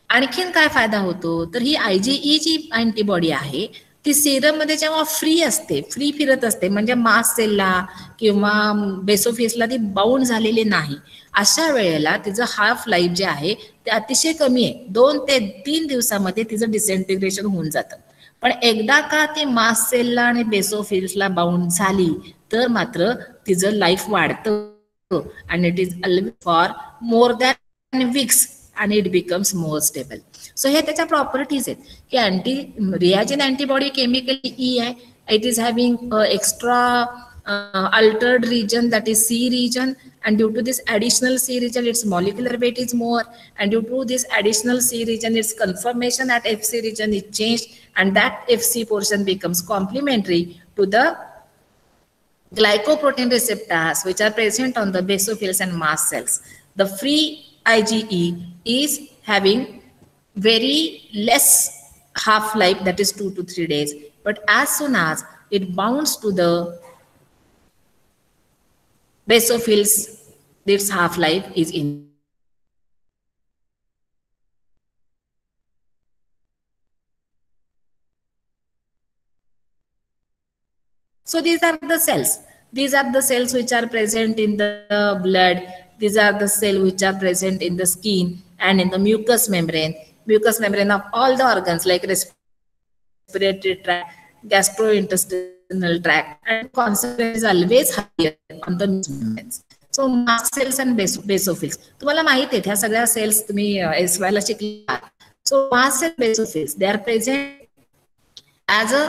S1: आणखीन काय फायदा होतो? तर ही IgE जी अँटीबॉडी आहे ती सिरम मध्ये जेव्हा फ्री असते, फ्री फिरत असते, म्हणजे मास सेलला किंवा बेसोफिसला ती बाउंड झालेली नाही, अशा वेळेला तिचं हाफ लाईफ जे आहे ते अतिशय कमी आहे. 2 ते 3 दिवसामध्ये तिचं डिसइंटिग्रेशन होऊन जातं. पण एकदा का ती मास सेलला आणि बेसोफिल्सला बाउंड झाली तर मात्र तिचं लाईफ वाढतं आणि it is always for more than weeks आणि इट बिकम्स मोर स्टेबल. सो हे त्याच्या प्रॉपर्टीज आहेत की रियाजिन अँटीबॉडी केमिकली E आहे. It is having extra altered region, that is C region, and due to this additional C region its molecular weight is more, and due to this additional C region its conformation at FC region is changed, and that FC portion becomes complementary to the glycoprotein receptors which are present on the basophils and mast cells. The free IgE is having very less half life, that is 2 to 3 days, but as soon as it bounds to the basophils, its half life is in. So these are the cells. These are the cells which are present in the blood. These are the cells which are present in the skin and in the mucous membrane. Mucous membrane of all the organs like respiratory tract, gastrointestinal tract, and concentration is always higher on the membranes. So mast cells and basophils. तुम्हाला माहित आहे ह्या सगळ्या sales तुम्ही SY ला शिकला. So mast cell basophils, they are present as a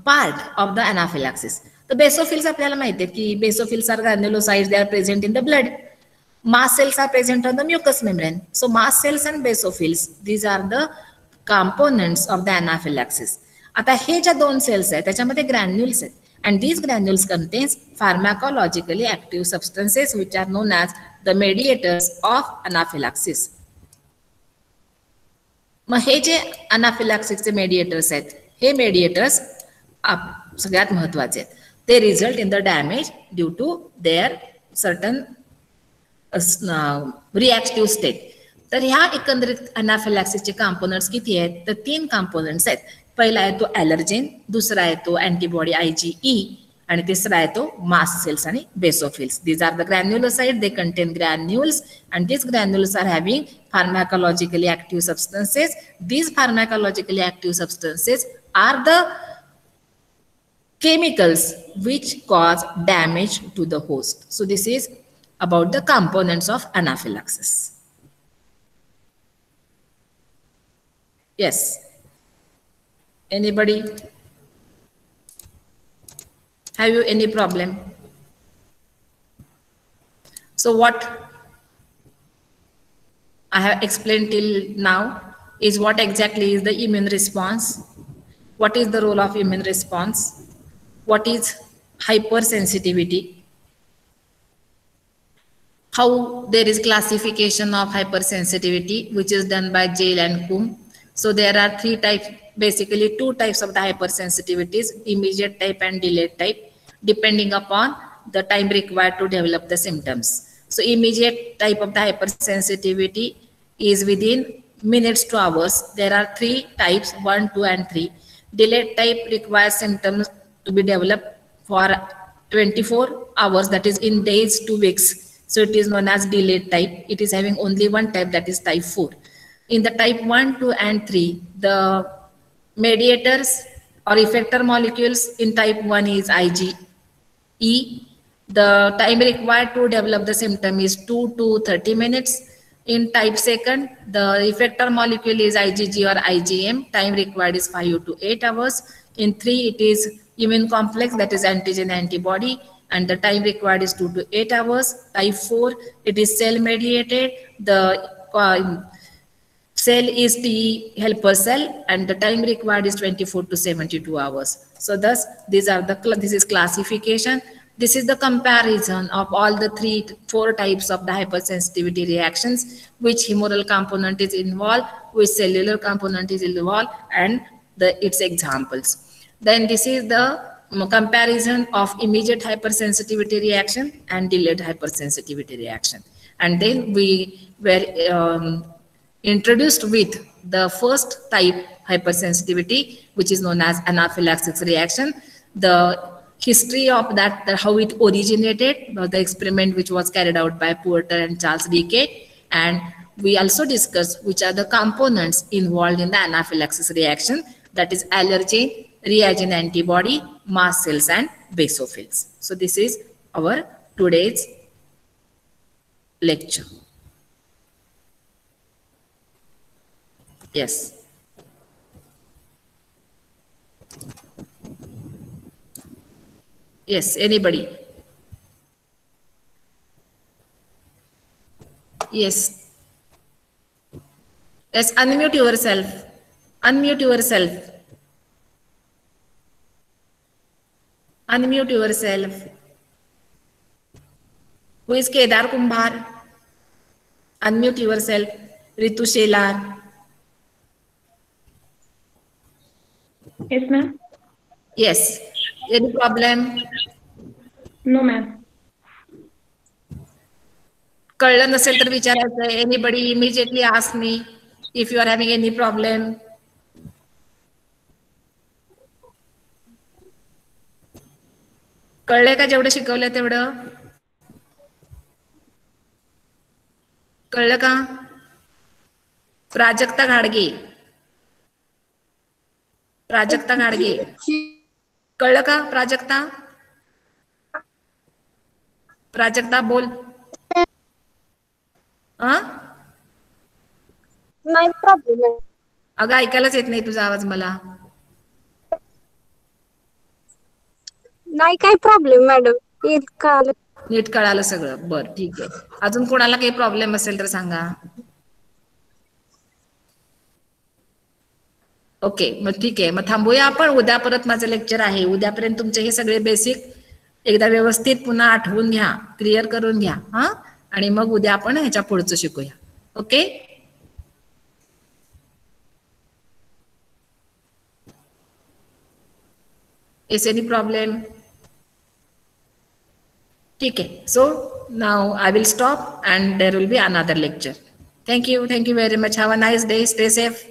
S1: part of the anaphylaxis. The basophils आपल्याला माहिती आहे की basophils are granulocytes, they are present in the blood. Mast cells are present on the mucous membrane. So mast cells and basophils, these are the components of the anaphylaxis. आता हे ज्या 2 sales आहेत त्याच्यामध्ये granules आहेत, and these granules contains pharmacologically active substances which are known as the mediators of anaphylaxis. मग हे जे अनाफिलॅक्सिसचे mediators आहेत हे मेडिएटर्स सगळ्यात महत्वाचे आहेत. ते result in the damage due to their certain reactive state. तर ह्या एकंदरीत अनाफिलॅक्सिसचे कॉम्पोनंट्स किती आहेत? तर 3 कॉम्पोनंट्स आहेत पहिला आहे तो ॲलर्जेन, दुसरा आहे तो अँटीबॉडी IgE आणि तिसरा आहे तो मास्ट सेल्स आणि basophils. These are the granulocyte. They contain granules and these granules are having pharmacologically active substances. These pharmacologically active substances are the chemicals which cause damage to the host. So this is about the components of anaphylaxis. Yes. Anybody? Have you any problem? So what I have explained till now is what exactly is the immune response. What is the role of immune response? What is hypersensitivity? How there is classification of hypersensitivity, which is done by Jail and Coombe. So there are three types, basically two types of the hypersensitivities, immediate type and delayed type, depending upon the time required to develop the symptoms. So immediate type of the hypersensitivity is within minutes to hours. There are three types, 1, 2, and 3. Delayed type requires symptoms to be developed for 24 hours, that is in days to weeks. So it is known as delayed type. It is having only one type, that is type 4. In the type 1, 2, and 3, the mediators or effector molecules in type 1 is IgE. The time required to develop the symptom is 2 to 30 minutes. In type 2, the effector molecule is IgG or IgM. Time required is 5 to 8 hours. In 3, it is immune complex, that is antigen antibody, and the time required is 2 to 8 hours. Type 4, it is cell mediated. The cell is T helper cell, and the time required is 24 to 72 hours. So thus, this is classification. This is the comparison of all the 4 types of the hypersensitivity reactions, which humoral component is involved, which cellular component is involved, and its examples. Then this is the comparison of immediate hypersensitivity reaction and delayed hypersensitivity reaction. And then we were introduced with the first type hypersensitivity, which is known as anaphylaxis reaction. The history of that, how it originated, the experiment which was carried out by Porter and Charles Rickett. And we also discussed which are the components involved in the anaphylaxis reaction, that is allergen, reagent antibody, mast cells, and basophils. So this is our today's lecture. Yes. Yes, anybody? Yes. Yes, unmute yourself. Unmute yourself. Unmute yourself. Who is Kedar Kumbhar? Unmute yourself. Ritu Shelar.
S2: Yes, ma'am.
S1: Yes. Any problem?
S2: No, ma'am.
S1: कळलं नसेल तर विचारायचं. Anybody immediately ask me if you are having any problem. कळलंय का जेवढं शिकवलं तेवढं? कळलं का? प्राजक्ता घाडगे. प्राजक्ता घाडगे. कळलं का प्राजक्ता? प्राजक्ता बोल.
S3: नाही प्रॉब्लेम.
S1: अगं ऐकायलाच येत नाही तुझा आवाज मला.
S3: नाही काही प्रॉब्लेम मॅडम.
S1: नीट कळालं सगळं. बरं ठीक आहे. अजून कोणाला काही प्रॉब्लेम असेल तर सांगा. ओके मग ठीक आहे. मग थांबूया आपण. उद्या परत माझं लेक्चर आहे. उद्यापर्यंत तुमचे हे सगळे बेसिक एकदा व्यवस्थित पुन्हा आठवून घ्या, क्लिअर करून घ्या. आणि मग उद्या आपण ह्याच्या पुढचं शिकूया. ओके. Is any problem? ठीक आहे. So now I will stop and there will be another lecture. Thank you very much. Have a nice day. Stay safe.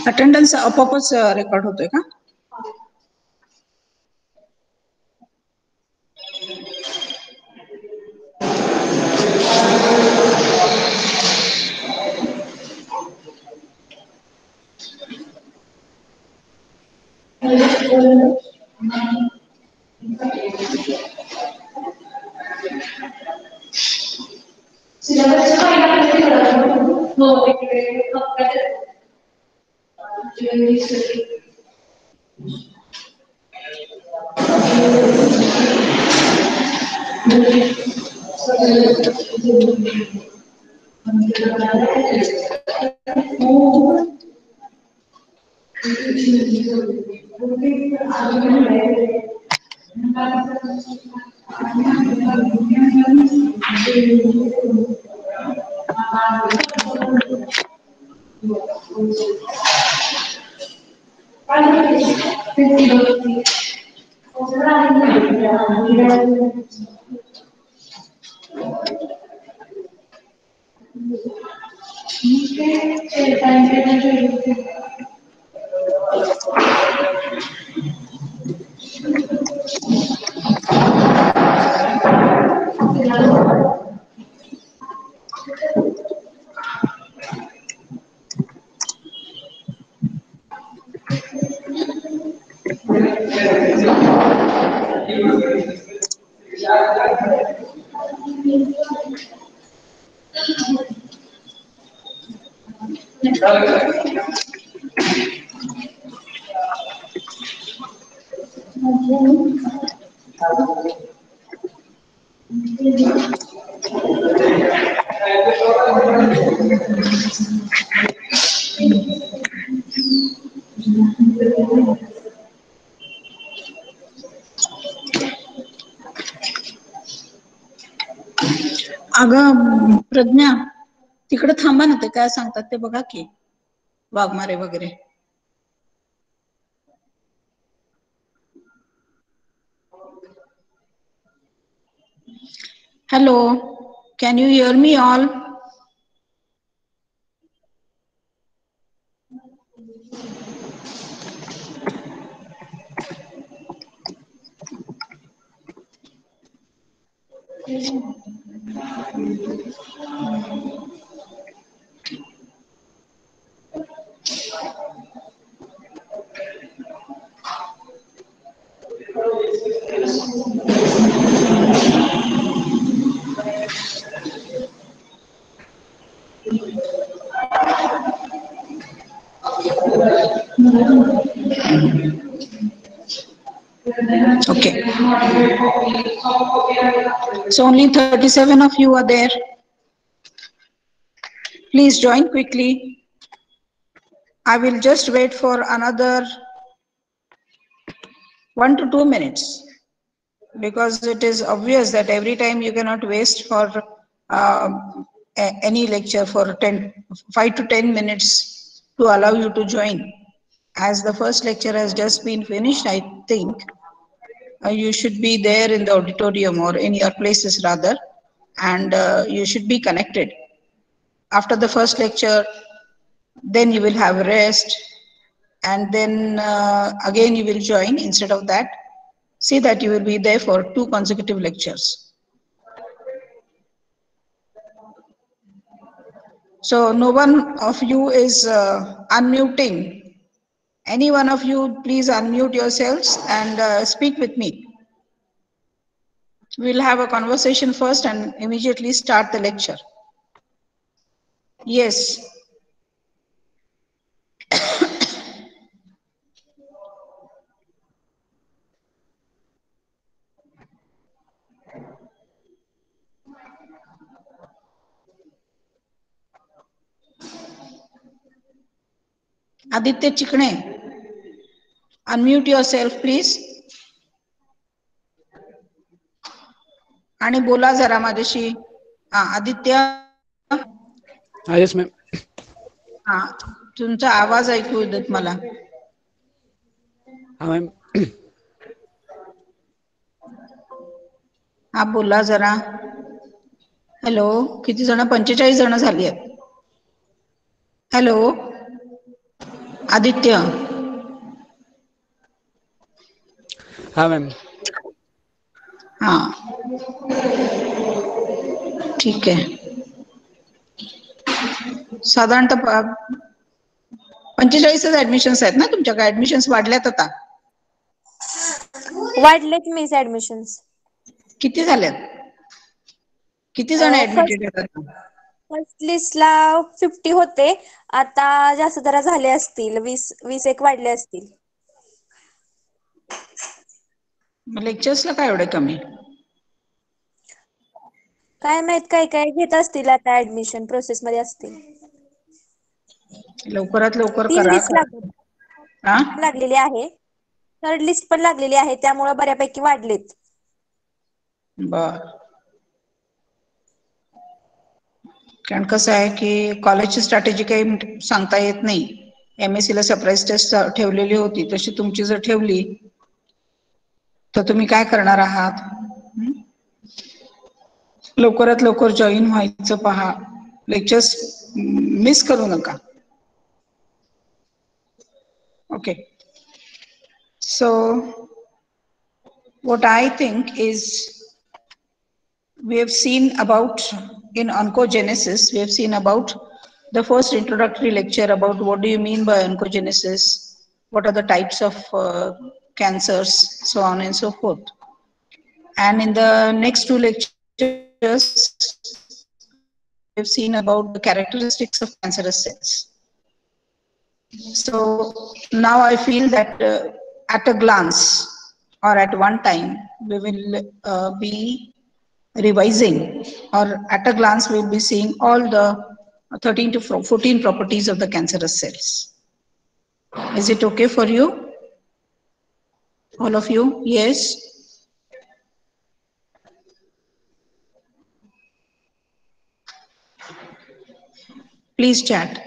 S4: Attendance आपोआपच रेकॉर्ड होतोय का? अगं प्रज्ञा, तिकडे थांबा ना, ते काय सांगतात ते बघा की, वाघमारे वगैरे. Hello, can you here me all? Okay. So only 37 of you are there. Please join quickly. I will just wait for another 1 to 2 minutes, because it is obvious that every time you cannot waste for any lecture for 5 to 10 minutes to allow you to join. As the first lecture has just been finished, I think you should be there in the auditorium or in your places rather, and you should be connected. After the first lecture, then you will have rest, and then again you will join. Instead of that, see that you will be there for 2 consecutive lectures. So no one of you is unmuting. Any one of you, please unmute yourselves and speak with me. We'll have a conversation first and immediately start the lecture. Yes. Aditya Chikne, unmute yourself, please. आणि बोला जरा माझ्याशी. Aditya.
S5: Yes ma'am.
S4: तुमचा आवाज ऐकू येत मला.
S5: Ma'am.
S4: बोला जरा. हॅलो, किती जण? 45 जण झाली आहेत. हॅलो. आदित्य.
S5: हाँ मैम.
S4: हाँ ठीक आहे. साधारणतः 45 ऍडमिशन्स आहेत ना तुमच्याकडे? ऍडमिशन्स वाढल्यात आता?
S3: वाढलेत मिस ऍडमिशन्स.
S4: किती झाल्यात? किती जण ऍडमिटेड आहेत आता?
S3: फर्स्ट लिस्टला 50 होते, आता जास्त जरा झाले असतील, 20 एक वाढले असतील.
S4: लेक्चर्सला काय एवढे कमी?
S3: काय माहित, काय काय घेत असतील आता, ऍडमिशन प्रोसेस मध्ये असतील.
S4: लवकरात लवकर
S3: 3
S4: करा.
S3: लिस्ट
S4: हा
S3: लागलेली आहे, 3rd लिस्ट पण लागलेली आहे, त्यामुळे बऱ्यापैकी वाढलेत.
S4: बर. कारण कसं आहे की कॉलेजची स्ट्रॅटेजी काही सांगता येत नाही. MSc ला सरप्राईज टेस्ट ठेवलेली होती, तशी तुमची जर ठेवली तर तुम्ही काय करणार आहात? लवकरात लवकर जॉईन व्हायचं पहा, लेक्चर्स मिस करू नका. Okay. So what I think is, we have seen about, in oncogenesis, we have seen about the first introductory lecture about what do you mean by oncogenesis, what are the types of cancers, so on and so forth. And in the next 2 lectures, we have seen about the characteristics of cancerous cells. So now I feel that at a glance or at one time, we will be revising, or at a glance we'll be seeing all the 13 to 14 properties of the cancerous cells. Is it okay for you? All of you? Yes? Please chat.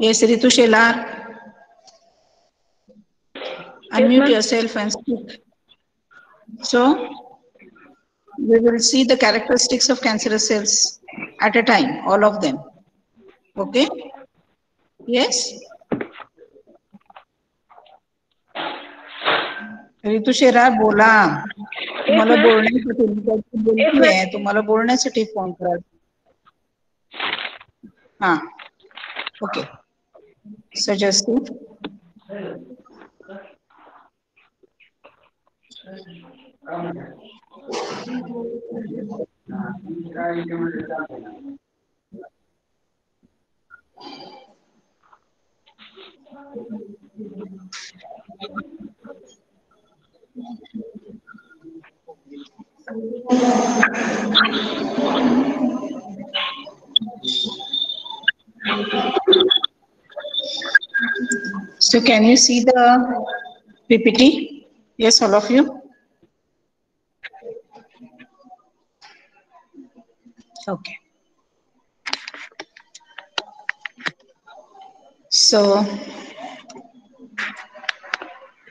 S4: Yes, Ritu Shelar. Unmute yourself and speak. So, we will see the characteristics of cancerous cells at a time, all of them. Okay? Yes? Ritu शेरार बोला. तुम्हाला बोलण्यासाठी बोलतीये, तुम्हाला बोलण्यासाठी phone करा. हा okay. Suggest. So can you see the PPT? Yes, all of you? Okay. So,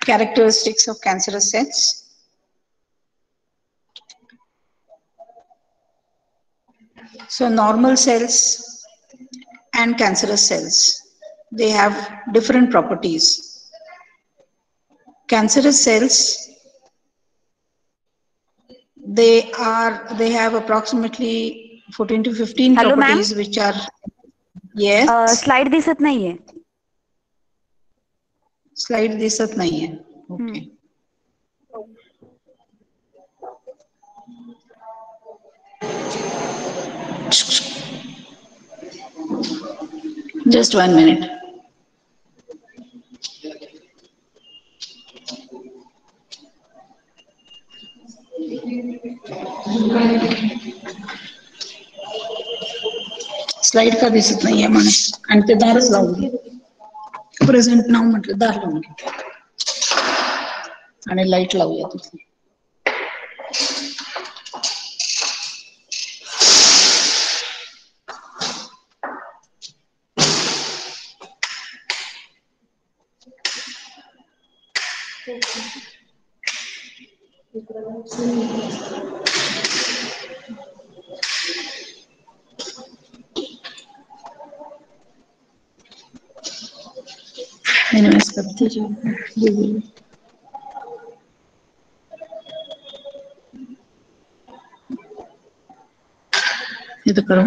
S4: characteristics of cancerous cells. So normal cells and cancerous cells, they have different properties. Cancerous cells, they have approximately 14 to 15
S6: Hello, ma'am.
S4: properties which are, yes.
S6: Slide दिसत नाहीये.
S4: Slide दिसत नाहीये. Okay. Just 1 minute. Slide का दिसत नाहीये माणूस, आणि ते दारच लावून प्रेझेंट नाव म्हटलं, दार लावून आणि लाईट लावूया तिथे. minimize करते जाओ। ये तो करो।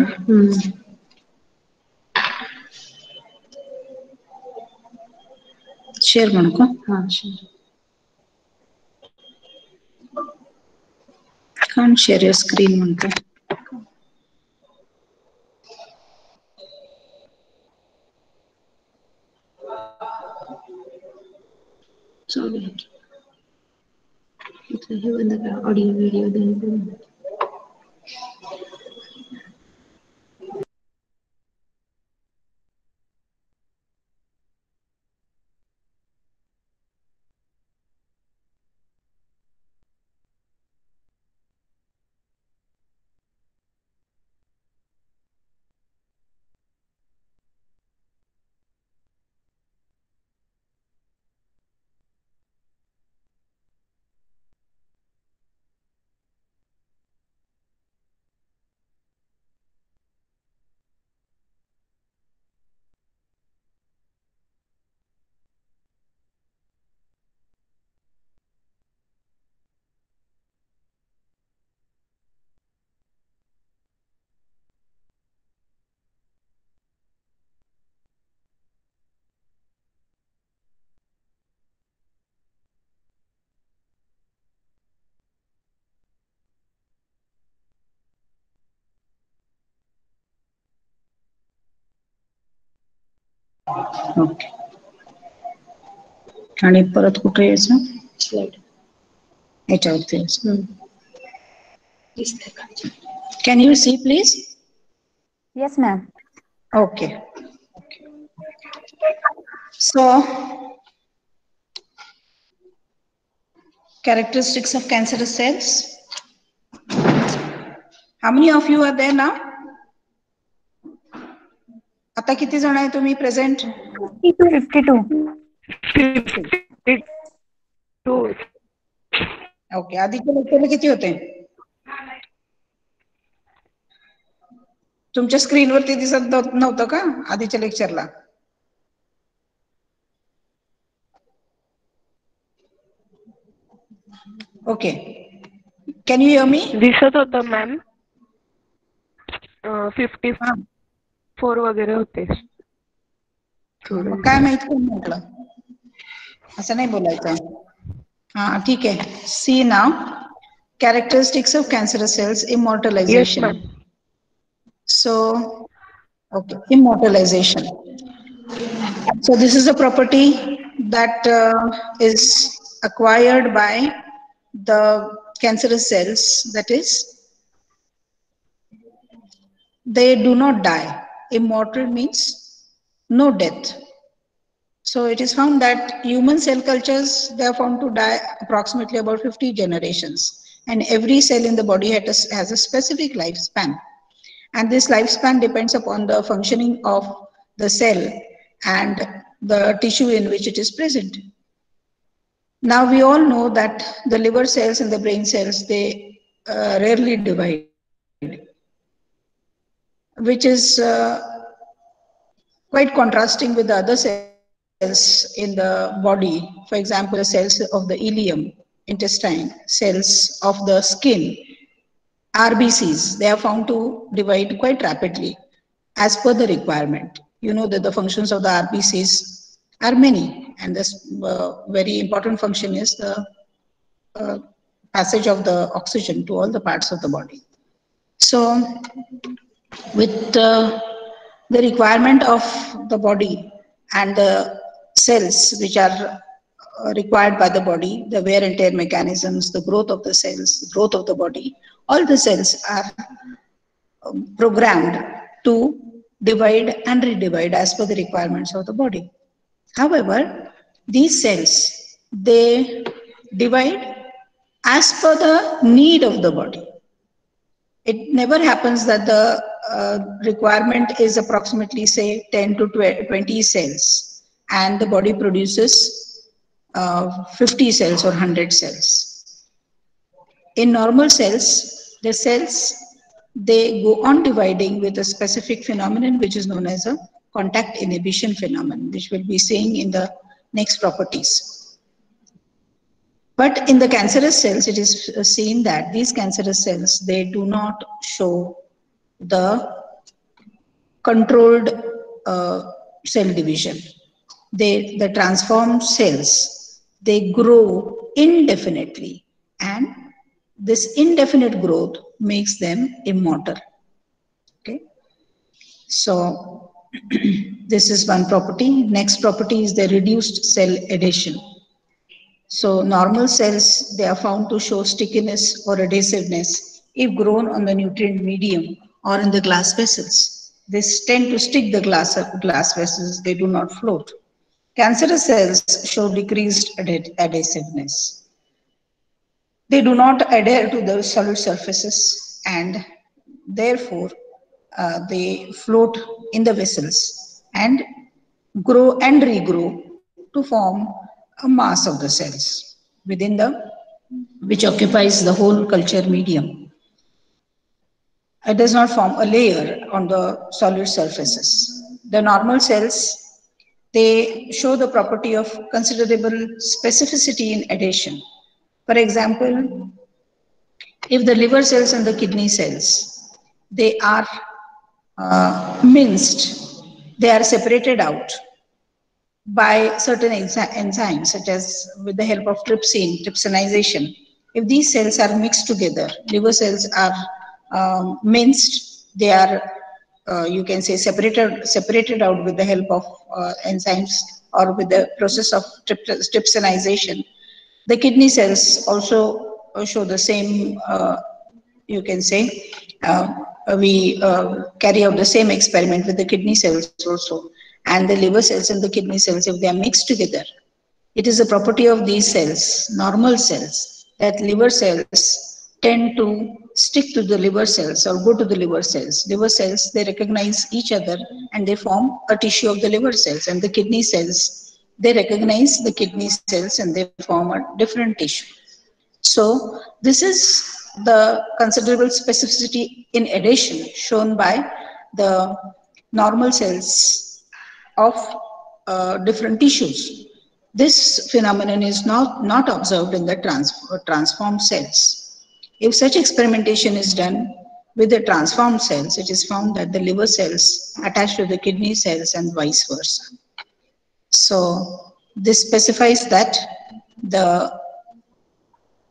S4: शेयर म्हणू का? हाँ share. Can't share your screen म्हणतो. Sorry. इथं हे बंद करा, ऑडिओ व्हिडिओ दोन्ही. ओके. आणि परत कुठे यायचं? स्लाइड. याच्यावरती यायचं. Can you see please?
S3: Yes, ma'am.
S4: Okay. So, characteristics of cancerous cells. How many of you are there now? आता किती जण आहे तुम्ही प्रेझेंट?
S3: 52.
S4: ओके. आधीच्या लेक्चरला किती होते? तुमच्या स्क्रीनवरती दिसत नव्हतं का आधीच्या लेक्चरला? ओके. कॅन यू हिअर मी?
S2: दिसत होतं मॅम. 54 वगैरे होते.
S4: काय माहित कोण म्हटलं? असं नाही बोलायचं. हाँ ठीक है. See now, characteristics of cancerous cells, immortalization.
S2: Yes, ma'am.
S4: So, okay, immortalization. So this is a property that is acquired by the cancerous cells. That is, they do not die. Immortal means no death. So it is found that human cell cultures, they are found to die approximately about 50 generations. And every cell in the body has a specific lifespan. And this lifespan depends upon the functioning of the cell and the tissue in which it is present. Now we all know that the liver cells and the brain cells, they rarely divide, which is quite contrasting with the other cells in the body. For example, the cells of the ileum, intestine, cells of the skin, RBCs, they are found to divide quite rapidly as per the requirement. You know that the functions of the RBCs are many, and this very important function is the passage of the oxygen to all the parts of the body. So with the requirement of the body and the cells which are required by the body, the wear and tear mechanisms, the growth of the cells, the growth of the body, all the cells are programmed to divide and redivide as per the requirements of the body. However, these cells, they divide as per the need of the body. It never happens that the requirement is approximately, say, 10 to 20 cells, and the body produces 50 cells or 100 cells. In normal cells, the cells, they go on dividing with a specific phenomenon which is known as a contact inhibition phenomenon, which we'll be seeing in the Next, properties. But in the cancerous cells, it is seen that these cancerous cells, they do not show the controlled cell division. The transformed cells, they grow indefinitely, and this indefinite growth makes them immortal. Okay, so this is one property. Next property is the reduced cell adhesion. So normal cells, they are found to show stickiness or adhesiveness if grown on the nutrient medium or in the glass vessels. They tend to stick the glass vessels, they do not float. Cancerous cells show decreased adhesiveness. They do not adhere to the solid surfaces, and therefore they float in the vessels and grow and regrow to form a mass of the cells within the which occupies the whole culture medium. It does not form a layer on the solid surfaces. The normal cells, they show the property of considerable specificity in adhesion. For example, if the liver cells and the kidney cells, they are minced, they are separated out by certain enzymes, such as with the help of trypsinization. If these cells are mixed together, liver cells are minced, they are, you can say, separated out with the help of enzymes or with the process of trypsinization. The kidney cells also show the same, you can say, we carry out the same experiment with the kidney cells also. And the liver cells and the kidney cells, if they are mixed together, it is a property of these cells, normal cells, that liver cells tend to stick to the liver cells or go to the liver cells. Liver cells, they recognize each other and they form a tissue of the liver cells. And the kidney cells, they recognize the kidney cells and they form a different tissue. So this is the considerable specificity in adhesion shown by the normal cells of different tissues. This phenomenon is not observed in the transformed cells. If such experimentation is done with the transformed cells, it is found that the liver cells attach to the kidney cells and vice versa. So this specifies that the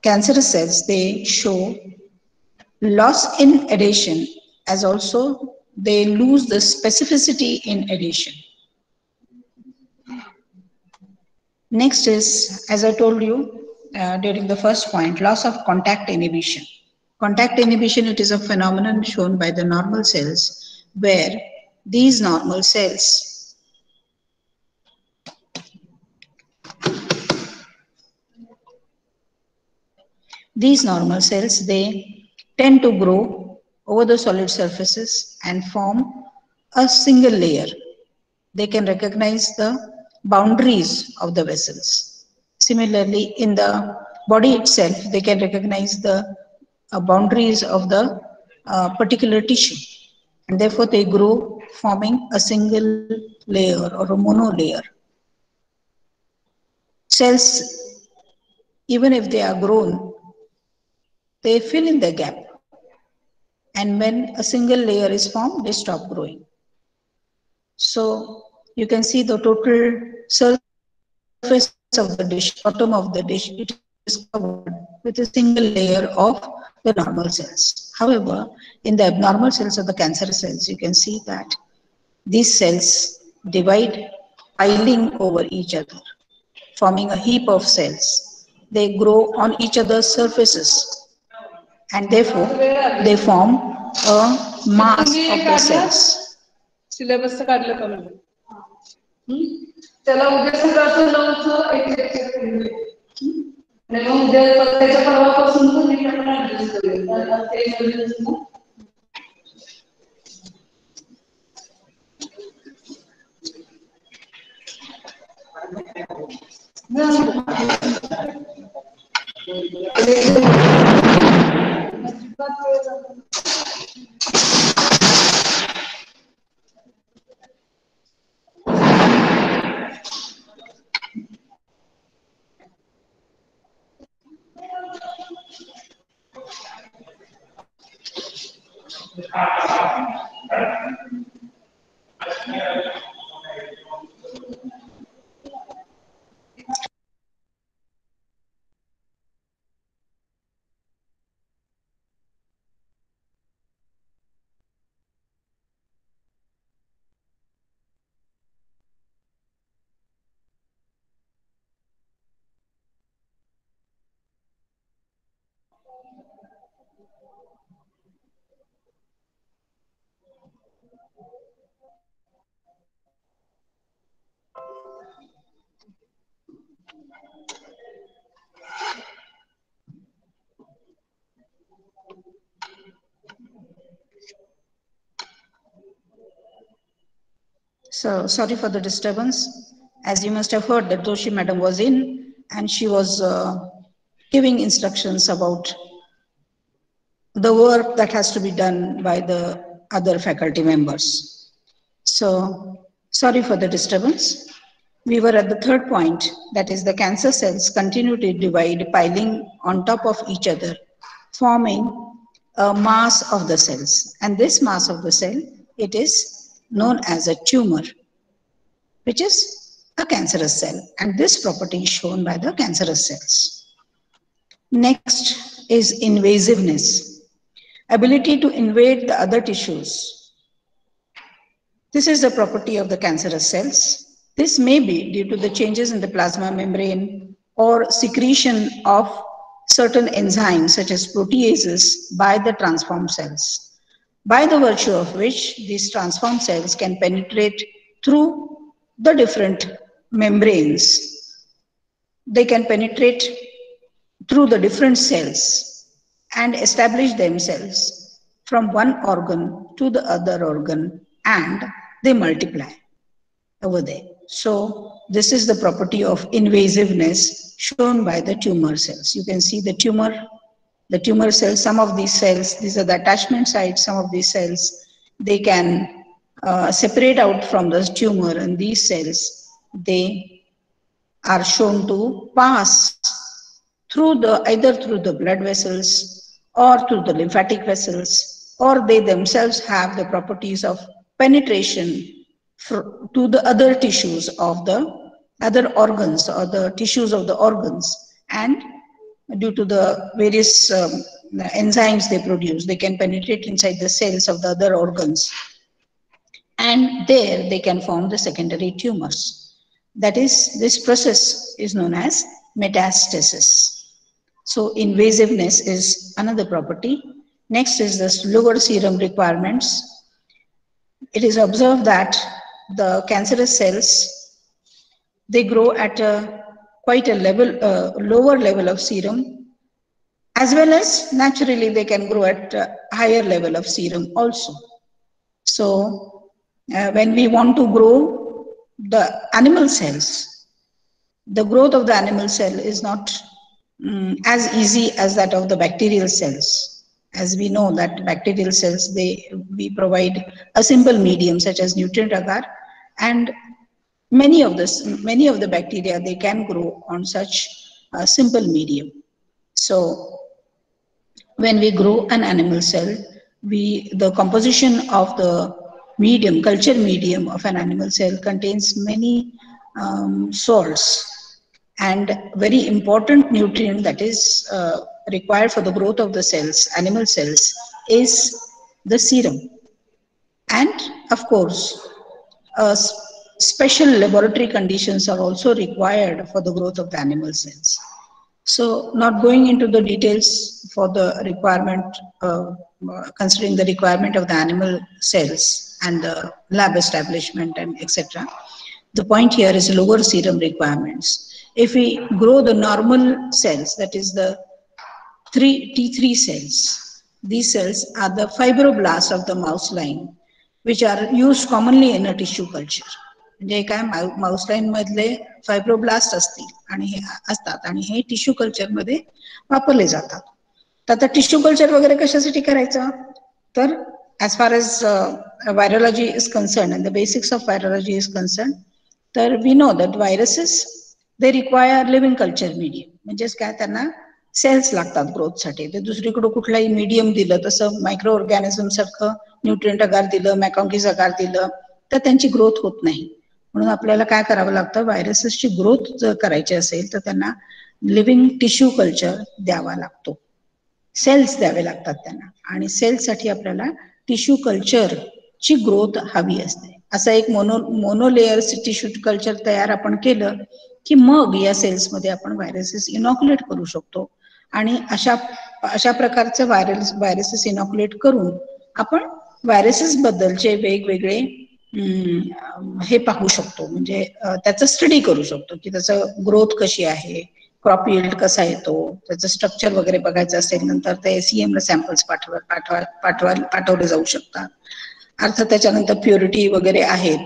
S4: cancerous cells, they show loss in adhesion, as also they lose the specificity in adhesion. Next is, as I told you during the first point, loss of contact inhibition. Contact inhibition, it is a phenomenon shown by the normal cells, where these normal cells, they tend to grow over the solid surfaces and form a single layer. They can recognize the boundaries of the vessels. Similarly, in the body itself, they can recognize the boundaries of the particular tissue. And therefore, they grow forming a single layer or a monolayer. Cells, even if they are grown, they fill in the gap. And when a single layer is formed, they stop growing. So you can see the total surface of the dish, bottom of the dish, it is covered with a single layer of the normal cells. However, in the abnormal cells of the cancerous cells, you can see that these cells divide, piling over each other, forming a heap of cells. They grow on each other's surfaces, and therefore they form a mass of the cells.
S6: Syllabus काढलं का म्हणजे त्याला उद्या सकाळचं 9चं एक lecture केले आणि मग उद्या त्याच्या परवापासून पण मी आपण ऍडजस्ट करूया ते नवीन
S4: So sorry for the disturbance. As you must have heard that Doshi madam was in and she was giving instructions about the work that has to be done by the other faculty members. So sorry for the disturbance. We were at the third point, that is the cancer cells continue to divide, piling on top of each other, forming a mass of the cells. And this mass of the cell, it is known as a tumor, which is a cancerous cell. And this property is shown by the cancerous cells. Next is invasiveness, ability to invade the other tissues. This is the property of the cancerous cells. This may be due to the changes in the plasma membrane or secretion of certain enzymes such as proteases by the transformed cells, by the virtue of which these transformed cells can penetrate through the different membranes. They can penetrate through the different cells and establish themselves from one organ to the other organ, and they multiply over there. So this is the property of invasiveness shown by the tumor cells. You can see the tumor cells, some of these cells, these are the attachment sites, some of these cells, they can separate out from the tumor, and these cells, they are shown to pass through the, either through the blood vessels or through the lymphatic vessels, or they themselves have the properties of penetration to the other tissues of the other organs or the tissues of the organs, and due to the various enzymes they produce, they can penetrate inside the cells of the other organs, and there they can form the secondary tumors. That is, this process is known as metastasis. So invasiveness is another property. Next is this lower serum requirements. It is observed that the cancerous cells, they grow at quite a lower level of serum, as well as naturally they can grow at a higher level of serum also. So when we want to grow the animal cells, the growth of the animal cell is not as easy as that of the bacterial cells. As we know that bacterial cells, we provide a simple medium such as nutrient agar, and many of the bacteria, they can grow on such a simple medium. So when we grow an animal cell, the composition of the medium, culture medium of an animal cell contains many salts, and very important nutrient that is required for the growth of the cells, animal cells, is the serum. And of course, special laboratory conditions are also required for the growth of the animal cells. So not going into the details for the requirement, considering the requirement of the animal cells and the lab establishment and etc. The point here is lower serum requirements. If we grow the normal cells, that is the T3 cells, these cells are the fibroblasts of the mouse line, which are used commonly in a tissue culture. म्हणजे काय mouse line मधले fibroblast असतील आणि हे असतात आणि हे tissue culture मध्ये वापरले जातात. तर आता टिश्यू कल्चर वगैरे कशासाठी करायचं, तर as far as virology is concerned and the basics of virology is concerned, तर we know that viruses, they require living culture medium. म्हणजेच काय, त्यांना सेल्स लागतात ग्रोथसाठी. ते दुसरीकडे कुठलाही मीडियम दिलं, तसं मायक्रो ऑर्गॅनिझम सारखं न्यूट्रिएंट अगार दिलं, मॅकॉन्कीज अगार दिलं तर त्यांची ग्रोथ होत नाही. म्हणून आपल्याला काय करावं लागतं, व्हायरसेसची ग्रोथ जर करायची असेल तर त्यांना लिव्हिंग टिश्यू कल्चर द्यावा लागतो, सेल्स द्यावे लागतात त्यांना. आणि सेल्ससाठी आपल्याला टिश्यू कल्चरची ग्रोथ हवी असते. असं एक मोनोलेअर्स टिश्यू कल्चर तयार आपण केलं की मग या सेल्समध्ये आपण व्हायरसेस इनॉक्युलेट करू शकतो. आणि अशा प्रकारचे व्हायरसेस इनॉक्युलेट करून आपण व्हायरसेस बद्दलचे वेगवेगळे हे पाहू शकतो, म्हणजे त्याचं स्टडी करू शकतो की त्याचं ग्रोथ कशी आहे, क्रॉप यील्ड कसा येतो, त्याचं स्ट्रक्चर वगैरे बघायचं असेल नंतर ते SEM ला सॅम्पल्स पाठवले जाऊ शकतात. अर्थात त्याच्यानंतर प्युरिटी वगैरे आहेत,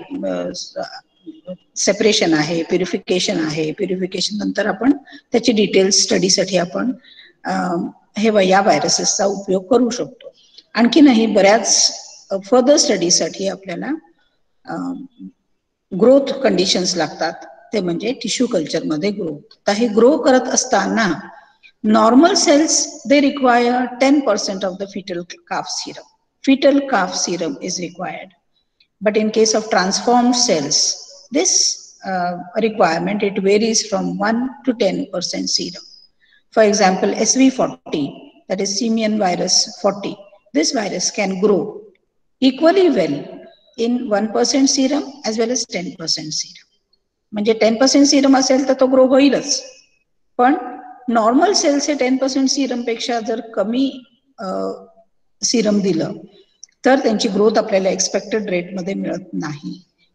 S4: सेपरेशन आहे, प्युरिफिकेशन आहे. प्युरिफिकेशन नंतर आपण त्याची डिटेल्स स्टडीसाठी आपण या व्हायरसेसचा उपयोग करू शकतो. आणखीनही बऱ्याच फर्दर स्टडीसाठी आपल्याला ग्रोथ कंडिशन्स लागतात, ते म्हणजे टिश्यू कल्चर मध्ये ग्रोथ. तर हे ग्रो करत असताना normal sales they require 10% of the fetal calf serum. Fetal calf serum is required. But in case of transformed cells, this requirement, it varies from 1 to 10% serum. For example, SV40, that is simian virus 40, this virus can grow equally well in 1% serum as well as 10% serum. म्हणजे 10% serum असेल तर तो grow होईलच, पण normal sales हे 10% serum पेक्षा जर कमी serum दिलं तर त्यांची ग्रोथ आपल्याला एक्सपेक्टेड रेट मध्ये मिळत नाही,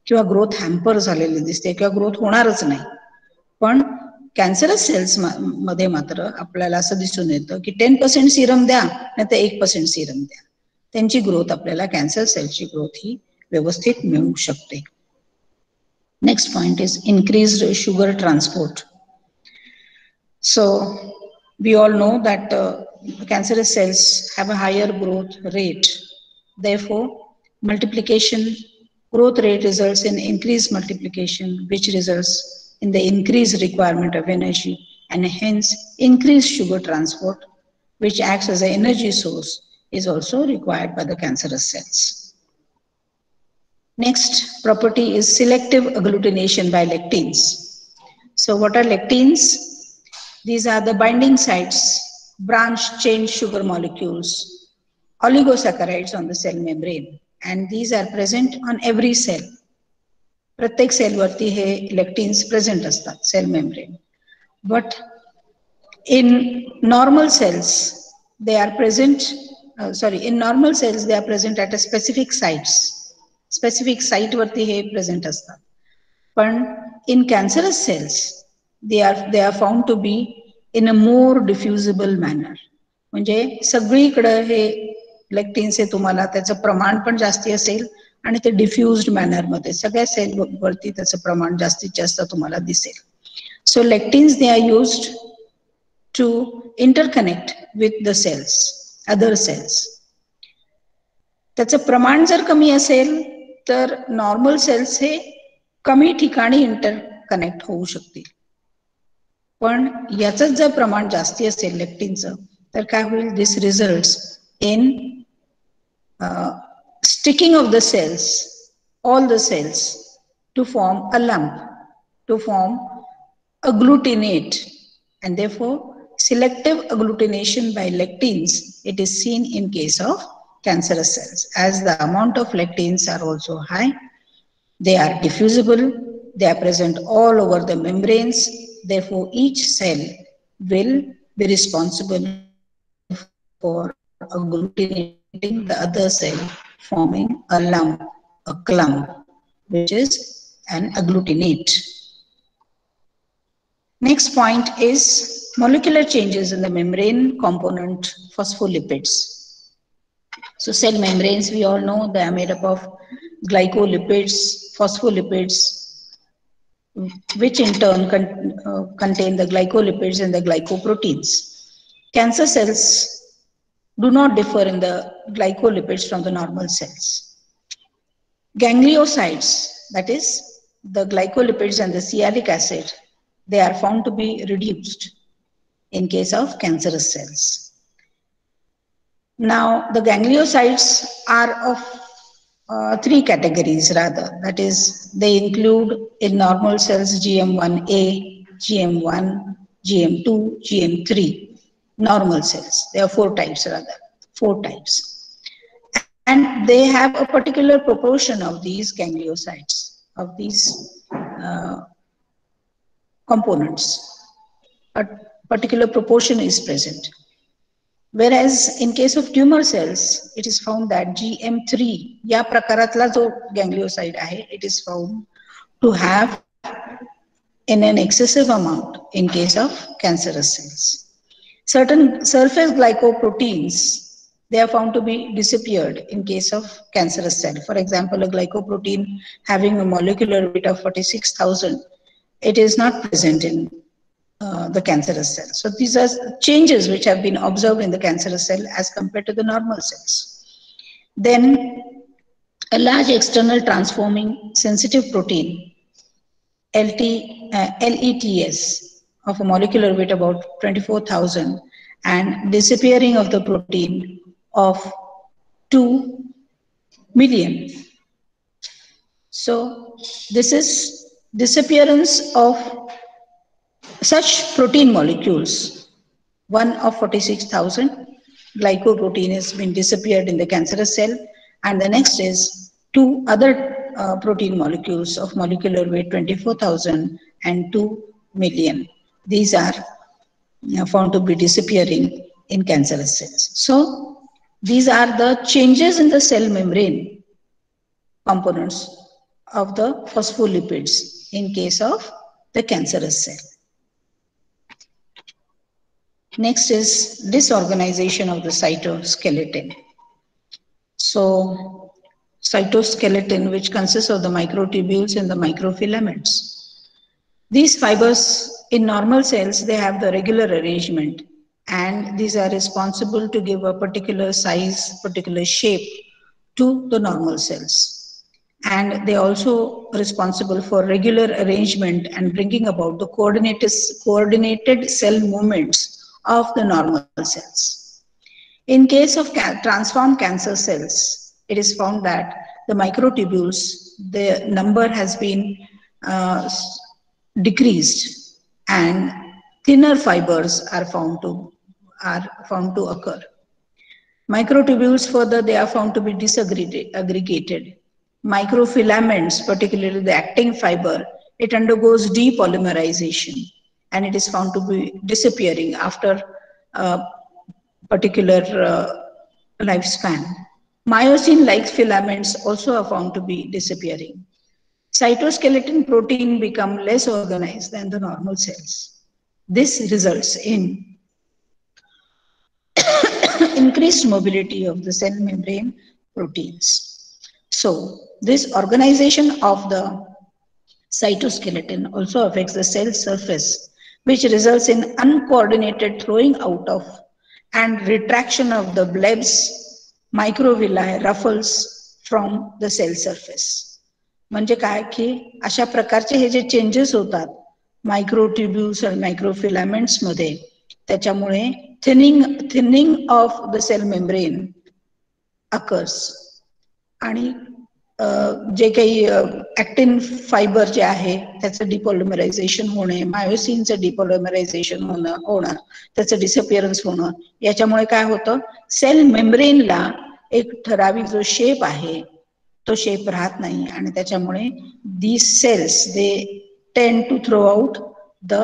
S4: किंवा ग्रोथ हॅम्पर झालेली दिसते, किंवा ग्रोथ होणारच नाही. पण कॅन्सरस सेल्स मध्ये मात्र आपल्याला असं दिसून येतं की 10% सीरम द्या नाही तर 1% सीरम द्या, त्यांची ग्रोथ आपल्याला कॅन्सर सेल्सची ग्रोथ ही व्यवस्थित मिळू शकते. Next point is increased sugar transport. So we all know that cancerous cells have a higher growth rate. Therefore, growth rate results in increased multiplication, which results in the increased requirement of energy and hence increased sugar transport, which acts as an energy source, is also required by the cancerous cells. Next property is selective agglutination by lectins. So what are lectins? These are the binding sites, branch chain sugar molecules, oligosaccharides on the cell membrane, and these are present on every cell. प्रत्येक cell वरती हे lectins present असतात cell membrane. But in normal cells they are present. In normal cells they are present at a specific sites. Specific site वरती हे present असतात. पण in cancerous cells they are found to be in a more diffusible manner. म्हणजे सगळीकडे हे lectins हे तुम्हाला त्याचं प्रमाण पण जास्ती असेल आणि ते डिफ्युज्ड मॅनर मध्ये सगळ्या सेल वरती त्याचं प्रमाण जास्तीत जास्त तुम्हाला दिसेल. So lectins they are used to interconnect with the cells, other cells. त्याचं प्रमाण जर कमी असेल तर नॉर्मल सेल्स हे कमी ठिकाणी इंटरकनेक्ट होऊ शकतील, पण याचं जर प्रमाण जास्ती असेल लेक्टिनचं तर काय होईल, this results in sticking of the cells, all the cells, to form a lump, to form agglutinate, and therefore selective agglutination by lectins, it is seen in case of cancerous cells. As the amount of lectins are also high, they are diffusible, they are present all over the membranes, therefore each cell will be responsible for agglutinating the other cell, forming a lump, a clump, which is an agglutinate. Next point is molecular changes in the membrane component phospholipids. So cell membranes, we all know they are made up of glycolipids, phospholipids, which in turn contain the glycolipids and the glycoproteins. Cancer cells do not differ in the glycolipids from the normal cells. Gangliosides, that is the glycolipids and the sialic acid, they are found to be reduced. in case of cancerous cells. Now, the gangliocytes are of three categories rather. That is, they include in normal cells GM1A, GM1, GM2, GM3. Normal cells. There are four types rather. Four types. And they have a particular proportion of these gangliocytes, of these components. A particular proportion is present. Whereas in case of tumor cells, it is found that GM3, या प्रकारातला जो gangliocyte आहे, it is found to have in an excessive amount in case of cancerous cells. Certain surface glycoproteins, they are found to be disappeared in case of cancerous cell. For example, a glycoprotein having a molecular weight of 46,000, it is not present in the cancerous cell. So these are changes which have been observed in the cancerous cell as compared to the normal cells. Then a large external transforming sensitive protein, LETS, of a molecular weight about 24,000 and disappearing of the protein of 2 million. So this is disappearance of such protein molecules. One of 46,000 glycoprotein has been disappeared in the cancerous cell, and the next is two other protein molecules of molecular weight 24,000 and 2 million. These are found to be disappearing in cancerous cells. So these are the changes in the cell membrane components of the phospholipids in case of the cancerous cell. Next is disorganization of the cytoskeleton. So cytoskeleton, which consists of the microtubules and the microfilaments. These fibers in normal cells, they have the regular arrangement, and these are responsible to give a particular size, particular shape to the normal cells. And they are also responsible for regular arrangement and bringing about the coordinated cell movements of the normal cells. In case of transformed cancer cells, it is found that the microtubules, the number has been decreased and thinner fibers are found to occur. Microtubules further, they are found to be disaggregated. Microfilaments, particularly the actin fiber, it undergoes depolymerization and it is found to be disappearing after a particular lifespan. Myosin-like filaments also are found to be disappearing. Cytoskeleton protein become less organized than the normal cells. This results in increased mobility of the cell membrane proteins. So this organization of the cytoskeleton also affects the cell surface, which results in uncoordinated throwing out of and retraction of the blebs, microvilli, ruffles from the cell surface. म्हणजे काय की अशा प्रकारचे हे जे changes होतात मायक्रोट्युब्यूल्स आणि microfilaments मध्ये, त्याच्यामुळे thinning of the cell membrane occurs आणि जे काही ऍक्टिन फायबर जे आहे त्याचं डिपॉलिमरायझेशन होणे, मायोसिनचं डिपॉलिमरायझेशन होणं, त्याचं डिसअपिअरन्स होणं, याच्यामुळे काय होतं, सेल मेम्ब्रेनला एक ठराविक जो शेप आहे तो शेप राहत नाही आणि त्याच्यामुळे these cells they tend to throw out the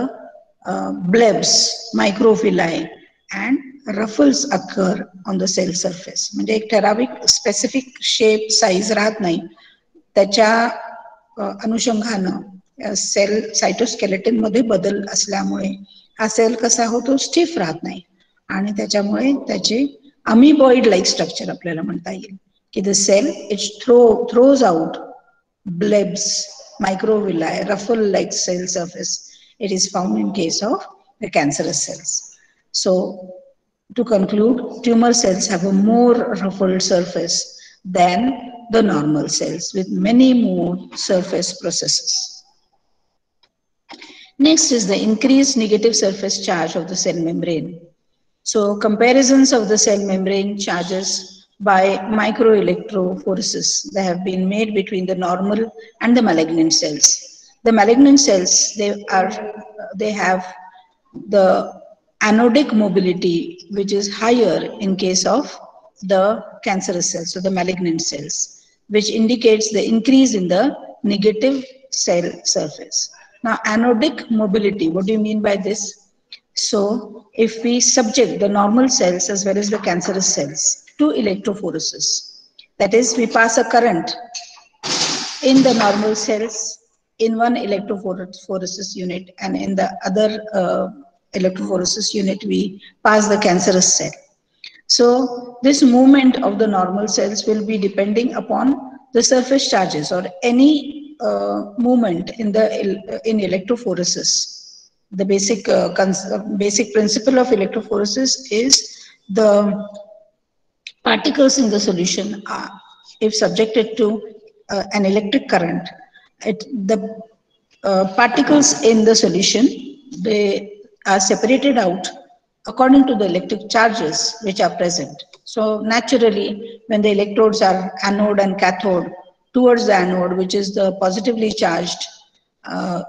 S4: blebs, microvilli and ruffles occur on the cell surface. म्हणजे एक ठराविक स्पेसिफिक शेप साईज राहत नाही, त्याच्या अनुषंगानं सेल सायटोस्केलेटन मध्ये बदल असल्यामुळे हा सेल कसा होतो, स्टिफ राहत नाही आणि त्याच्यामुळे त्याचे अमिबॉइड लाईक स्ट्रक्चर आपल्याला म्हणता येईल की the cell it throws out blebs, microvilli, ruffle-like cell surface. It is found in case of the cancerous cells. So, to conclude, tumor cells have a more ruffled surface than the normal cells with many more surface processes. Next is the increased negative surface charge of the cell membrane. So comparisons of the cell membrane charges by microelectrophoresis that have been made between the normal and the malignant cells. The malignant cells, they have the anodic mobility, which is higher in case of the cancerous cells, so the malignant cells, which indicates the increase in the negative cell surface. Now, anodic mobility, what do you mean by this? So, if we subject the normal cells as well as the cancerous cells to electrophoresis, that is, we pass a current in the normal cells in one electrophoresis unit, and in the other electrophoresis unit, we pass the cancerous cell. So this movement of the normal cells will be depending upon the surface charges or any movement in electrophoresis. The basic principle of electrophoresis is the particles in the solution are, if subjected to an electric current, the particles in the solution, they are separated out according to the electric charges which are present. So naturally, when the electrodes are anode and cathode, towards the anode, which is the positively charged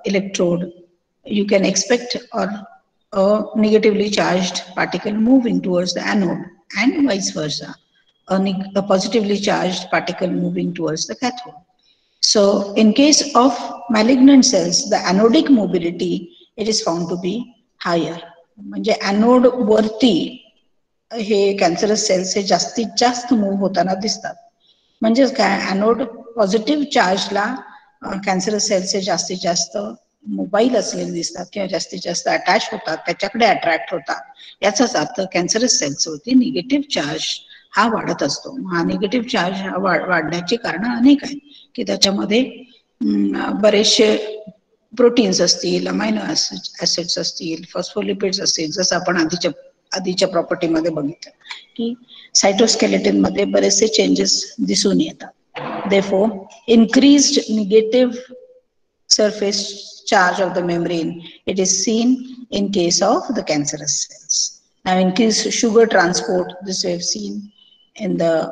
S4: electrode, you can expect a negatively charged particle moving towards the anode, and vice versa, a positively charged particle moving towards the cathode. So in case of malignant cells, the anodic mobility, it is found to be higher. म्हणजे anode वरती हे cancerous sales हे जास्तीत जास्त move होताना दिसतात. म्हणजेच काय, anode positive चार्जला cancerous sales हे जास्तीत जास्त मोबाईल असलेले दिसतात किंवा जास्तीत जास्त अटॅच होतात, त्याच्याकडे अट्रॅक्ट होतात. याचाच अर्थ कॅन्सरस सेल्स वरती निगेटिव्ह चार्ज हा वाढत असतो. हा निगेटिव्ह चार्ज हा वाढण्याची कारण अनेक आहेत, की त्याच्यामध्ये बरेचसे प्रोटीन्स असतील, अमायनो ऍसिड्स असतील, फॉस्फोलिपिड्स असतील, जसं आपण आधीच्या प्रॉपर्टीमध्ये बघितलं की सायटोस्केलेटन मध्ये बरेचसे चेंजेस दिसून येतात. Therefore, increased negative surface charge of the membrane, it is seen in case of the cancerous cells. Now, increased sugar transport, this we have seen in the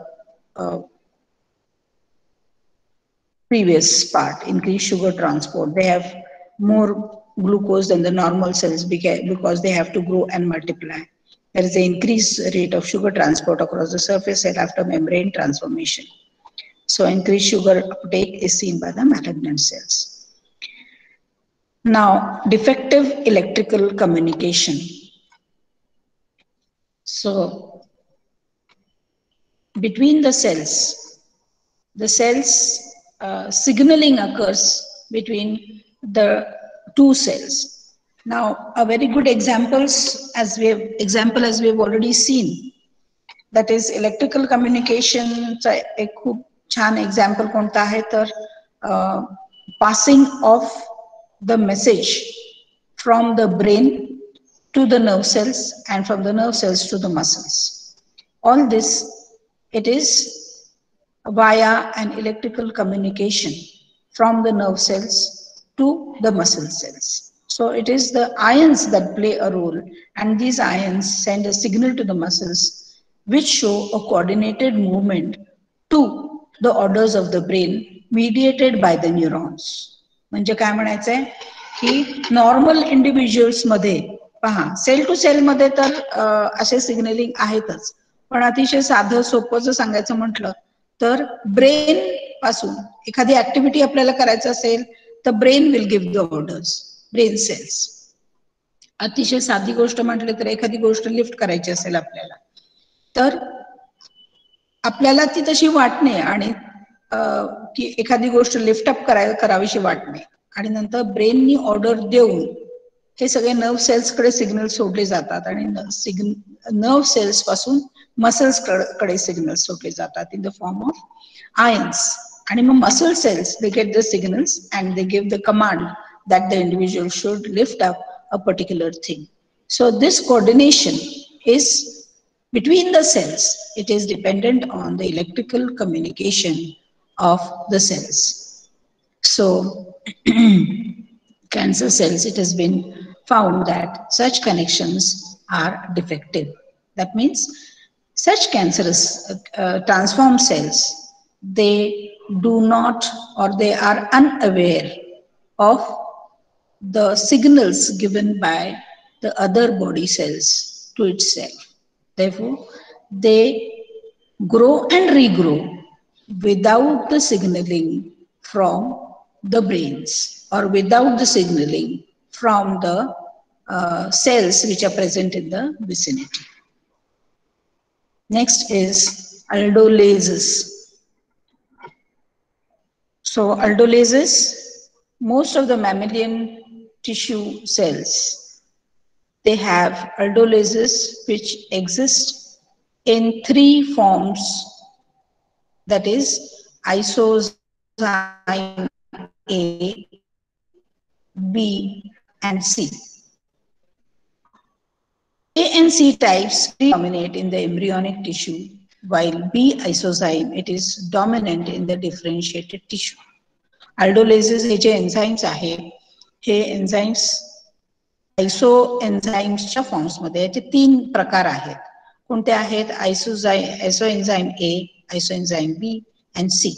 S4: previous part. Increased sugar transport, they have more glucose than the normal cells because they have to grow and multiply. There is an increased rate of sugar transport across the surface cell after membrane transformation. So increased sugar uptake is seen by the malignant cells. Now, defective electrical communication. So between the cells signaling occurs between the two cells. Now, a very good example as we have already seen, that is electrical communication. एक खूप छान example कोणता आहे तर passing of the message from the brain to the nerve cells and from the nerve cells to the muscles. All this, it is via an electrical communication from the nerve cells to the muscle cells. So it is the ions that play a role, and these ions send a signal to the muscles which show a coordinated movement to the orders of the brain mediated by the neurons. म्हणजे काय म्हणायचंय की normal individuals मध्ये पहा, cell to cell मध्ये तर असे signalling आहेतच, पण अतिशय साधं सोपं जर सांगायचं म्हटलं तर ब्रेन पासून एखादी ऍक्टिव्हिटी आपल्याला करायचं असेल तर brain will give the orders, brain cells. अतिशय साधी गोष्ट म्हटली तर एखादी गोष्ट लिफ्ट करायची असेल आपल्याला, तर आपल्याला ती तशी वाटणे आणि की एखादी गोष्ट लिफ्ट अप करावीशी वाटणे, आणि नंतर ब्रेननी ऑर्डर देऊन हे सगळे नर्व सेल्स कडे सिग्नल सोडले जातात, आणि नर्व सेल्स पासून मसल्स कडे सिग्नल सोडले जातात in the form of ions. आणि मग muscle cells they get the signals and they give the command that the individual should lift up a particular thing. So this coordination is between the cells. It is dependent on the electrical communication of the cells. So cancer cells, it has been found that such connections are defective. That means such cancerous transformed cells, they do not, or they are unaware of the signals given by the other body cells to itself. Therefore, they grow and regrow without the signaling from the brains, or without the signaling from the cells which are present in the vicinity. Next is aldolases. So aldolases, most of the mammalian tissue cells, they have aldolases which exist in three forms, that is isozyme A, B, and C. A and C types dominate in the embryonic tissue, while B isozyme, it is dominant in the differentiated tissue. Aldolases हे जे enzymes आहे, हे enzymes आयसो एन्झाईम्सच्या फॉर्म्समध्ये याचे तीन प्रकार आहेत. कोणते आहेत? Iso enzyme A, iso enzyme B and C.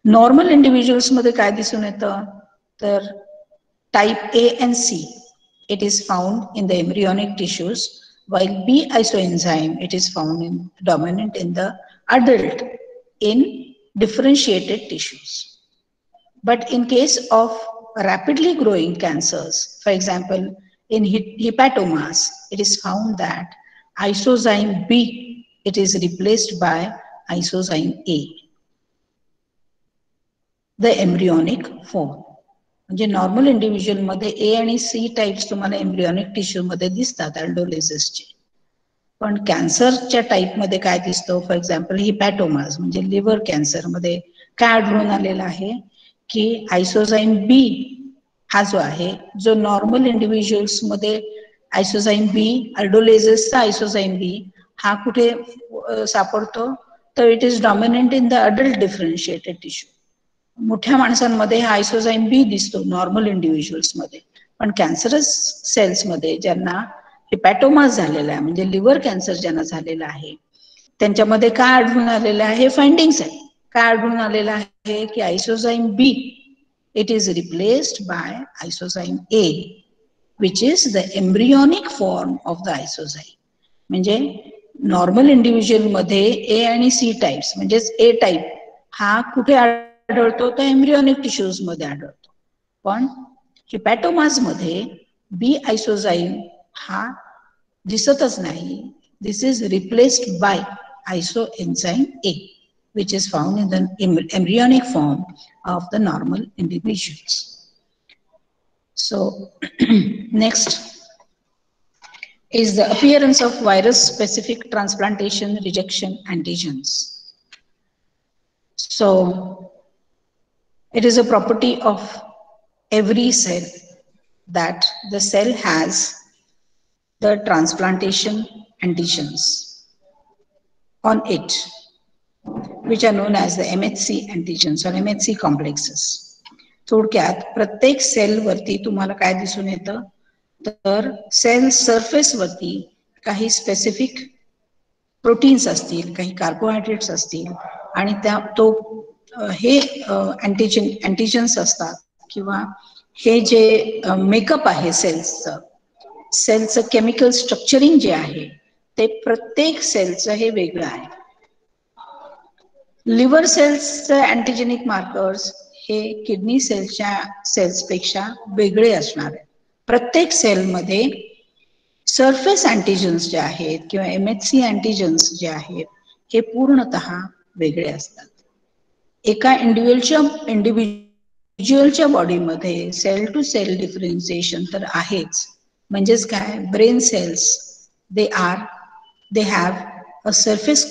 S4: Normal individuals मध्ये काय दिसून येतं तर type A and C, it is found in the embryonic tissues, while B isoenzyme, it is found dominant in the adult in differentiated tissues. But in case of rapidly growing cancers, for example, in hepatomas, it is found that isozyme B, it is replaced by isozyme A, the embryonic form. म्हणजे normal individual मध्ये ए आणि सी types तुम्हाला embryonic tissue मध्ये दिसतात अल्डोलेसेसचे, पण कॅन्सरच्या type मध्ये काय दिसतं? फॉर एक्झाम्पल हिपॅटोमास म्हणजे लिव्हर कॅन्सर मध्ये काय आढळून आलेलं आहे की आयसोझाईम बी हा जो आहे, जो नॉर्मल इंडिव्हिज्युअल्स मध्ये आयसोझाईम बी, अल्डोलेसेसचा आयसोझाईम बी हा कुठे सापडतो तर it is dominant in the adult differentiated tissue. मोठ्या माणसांमध्ये हा आयसोझाईम बी दिसतो नॉर्मल इंडिव्हिज्युअल्स मध्ये, पण कॅन्सरस सेल्स मध्ये ज्यांना हिपॅटोमास झालेला आहे म्हणजे लिव्हर कॅन्सर ज्यांना झालेला आहे, त्यांच्यामध्ये काय आढळून आलेलं आहे? फाइंडिंग्स आहे. काय आढळून आलेलं आहे की isozyme B, it is replaced by isozyme A, which is the embryonic form of the isozyme. म्हणजे नॉर्मल इंडिव्हिज्युअल मध्ये ए आणि सी टाइप्स म्हणजेच ए टाइप हा कुठे आढळतो तर एम्ब्रियॉनिक टिश्यूज मध्ये आढळतो, पण हिपॅटोमास मध्ये बी आयसोझाईम हा दिसतच नाही. This is replaced by iso enzyme A, which is found in the embryonic form of the normal individuals. So next is the appearance of virus specific transplantation rejection antigens. So it is a property of every cell that the cell has the transplantation antigens on it, which are known as the MHC antigens or MHC complexes. थोडक्यात प्रत्येक cell वरती तुम्हाला काय दिसून येतं तर cell surface वरती काही स्पेसिफिक प्रोटीन्स असतील, काही कार्बोहायड्रेट्स असतील, आणि हे अँटीजन्स असतात किंवा हे जे मेकअप आहे सेलचं केमिकल स्ट्रक्चरिंग जे आहे ते प्रत्येक सेलचं हे वेगळं आहे. लिव्हर सेल्सचे अँटीजेनिक मार्कर्स हे किडनी सेल्सपेक्षा वेगळे असणार आहेत. प्रत्येक सेलमध्ये सरफेस अँटीजन्स जे आहेत किंवा MHC अँटीजन्स जे आहेत हे पूर्णतः वेगळे असतात. एका इंडिव्हिज्युअलच्या बॉडीमध्ये सेल टू सेल डिफरन्सिएशन तर आहेच, म्हणजेच काय, brain cells they have a surface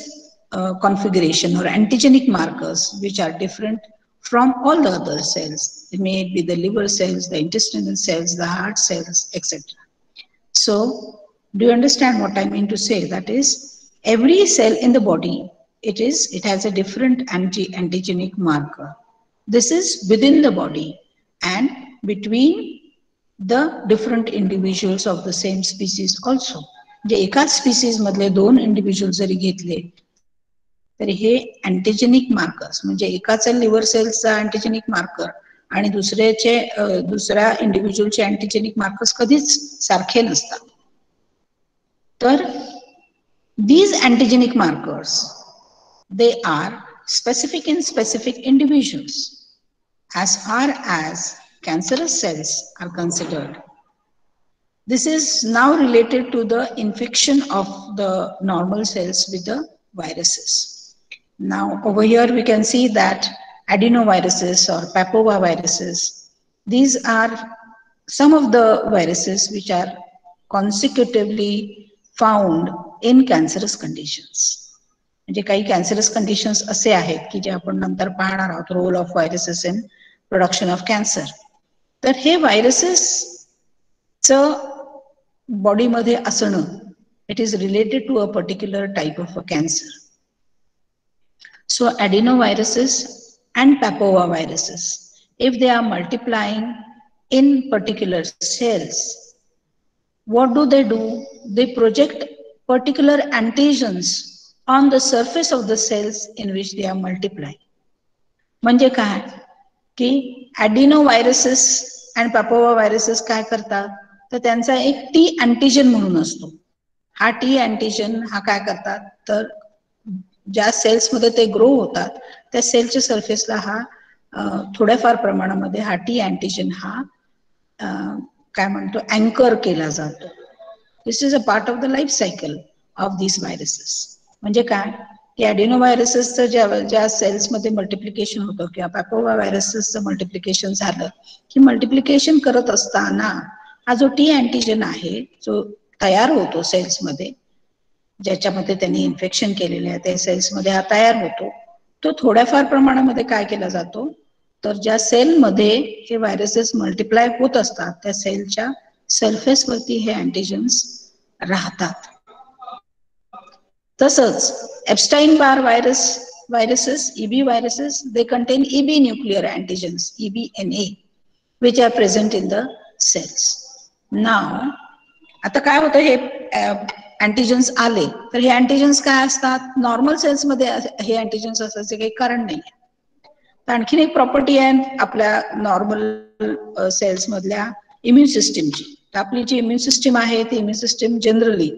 S4: configuration or antigenic markers which are different from all the other cells. It may be the liver cells, the intestinal cells, the heart cells, etc. So, do you understand what I mean to say? That is, every cell in the body, it has a different antigenic marker. This is within the body, and between the different individuals of the same species also. म्हणजे एकाच species मधले 2 individual जरी घेतले तरी हे अँटीजेनिक markers, म्हणजे एकाचा liver सेल्सचा अँटीजेनिक marker आणि दुसऱ्या इंडिव्हिज्युअलचे अँटीजेनिक markers कधीच सारखे नसतात. तर these antigenic markers, they are specific in specific individuals as far as cancerous cells are considered. This is now related to the infection of the normal cells with the viruses. Now over here we can see that adenoviruses or papovaviruses, these are some of the viruses which are consecutively found in cancerous conditions. म्हणजे काही cancerous conditions असे आहेत की जे आपण नंतर पाहणार आहोत, role of viruses in production of cancer. तर हे व्हायरसेसचं बॉडीमध्ये असणं, it is related to a particular type of a cancer. So adenoviruses and papovaviruses, if they are multiplying in particular cells, what do? They project particular antigens on the surface of the cells in which they are multiplying. म्हणजे काय की adenoviruses and papovaviruses काय करतात, तर त्यांचा एक T antigen म्हणून असतो. हा टी अँटीजन हा काय करतात, तर ज्या सेल्स मध्ये ते ग्रो होतात त्या सेलच्या सरफेसला हा थोड्याफार प्रमाणामध्ये हा टी अँटीजन हा काय म्हणतो अँकर केला जातो. This is a part of the life cycle of this viruses. म्हणजे काय की ॲडिनोव्हायरसेसचं ज्या सेल्समध्ये मल्टिप्लिकेशन होतं किंवा पॅपोवा व्हायरसेसचं मल्टिप्लिकेशन झालं की मल्टिप्लिकेशन करत असताना हा जो टी अँटीजन आहे जो तयार होतो सेल्समध्ये, ज्याच्यामध्ये त्यांनी इन्फेक्शन केलेले आहे त्या सेल्समध्ये हा तयार होतो, तो थोड्याफार प्रमाणामध्ये काय केला जातो, तर ज्या सेलमध्ये हे व्हायरसेस मल्टिप्लाय होत असतात त्या सेलच्या सरफेसवरती हे अँटीजन्स राहतात. तसंच एप्स्टाईन बार viruses, EB viruses, they contain EB nuclear antigens, EBNA, which are present in the cells. Now, आता काय होतं, हे अँटीजन्स आले तर हे अँटीजन्स काय असतात, नॉर्मल सेल्स मध्ये हे अँटीजन्स असायचे काही कारण नाही. तर आणखीन एक प्रॉपर्टी आहे आपल्या नॉर्मल सेल्स मधल्या इम्युन सिस्टीमची. तर आपली जी इम्युन सिस्टीम आहे ती इम्युन सिस्टीम जनरली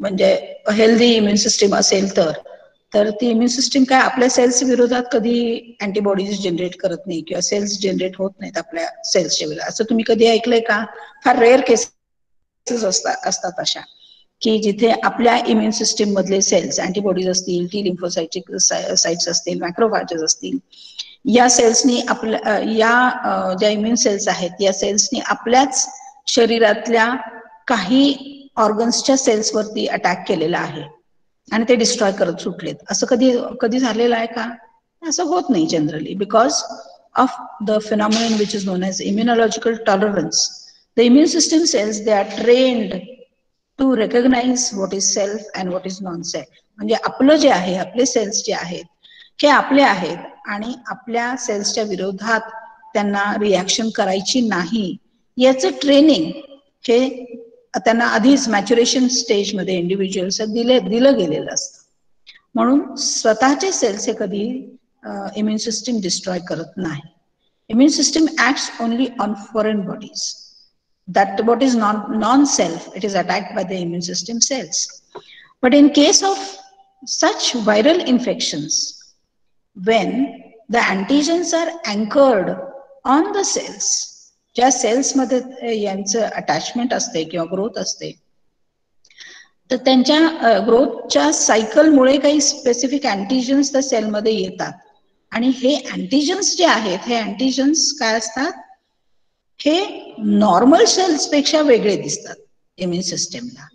S4: म्हणजे हेल्दी इम्युन सिस्टीम असेल तर ती इम्युन सिस्टीम काय आपल्या सेल्स विरोधात कधी अँटीबॉडीज जनरेट करत नाही किंवा सेल्स जनरेट होत नाहीत आपल्या सेल्सच्या विरोधात. असं तुम्ही कधी ऐकलंय का? फार रेअर केसेस असतात अशा की जिथे आपल्या इम्युन सिस्टीम मधले सेल्स अँटीबॉडीज असतील, टी लिम्फोसाइटिक साइट्स असतील, मॅक्रोफॅजेस असतील, या सेल्सनी आपल्या या ज्या इम्युन सेल्स आहेत या सेल्सनी आपल्याच शरीरातल्या काही ऑर्गन्सच्या सेल्सवरती अटॅक केलेला आहे आणि ते डिस्ट्रॉय करत सुटलेत. असं कधी झालेलं आहे का? असं होत नाही generally, because of the phenomenon which is known as immunological tolerance. The immune system cells they are trained to recognize what is self and what is non self. म्हणजे आपलं जे आहे, आपले सेल्स जे आहेत हे आपले आहेत आणि आपल्या सेल्सच्या विरोधात त्यांना रिॲक्शन करायची नाही याचं ट्रेनिंग हे त्यांना आधीच मॅच्युरेशन स्टेजमध्ये इंडिव्हिज्युअल्स दिलं गेलेलं असतं. म्हणून स्वतःचे सेल्स हे कधी इम्युन सिस्टीम डिस्ट्रॉय करत नाही. Immune system acts only on foreign bodies. That what is non-self, it is attacked by the immune system cells. But in case of such viral infections, when the antigens are anchored on the cells, ज्या sales मध्ये यांचं attachment असते किंवा growth असते, तर त्यांच्या ग्रोथच्या सायकलमुळे काही specific अँटीजन्स त्या सेलमध्ये येतात आणि हे अँटीजन्स जे आहेत हे अँटीजन्स काय असतात, हे नॉर्मल सेल्स पेक्षा वेगळे दिसतात इम्युन सिस्टीमला.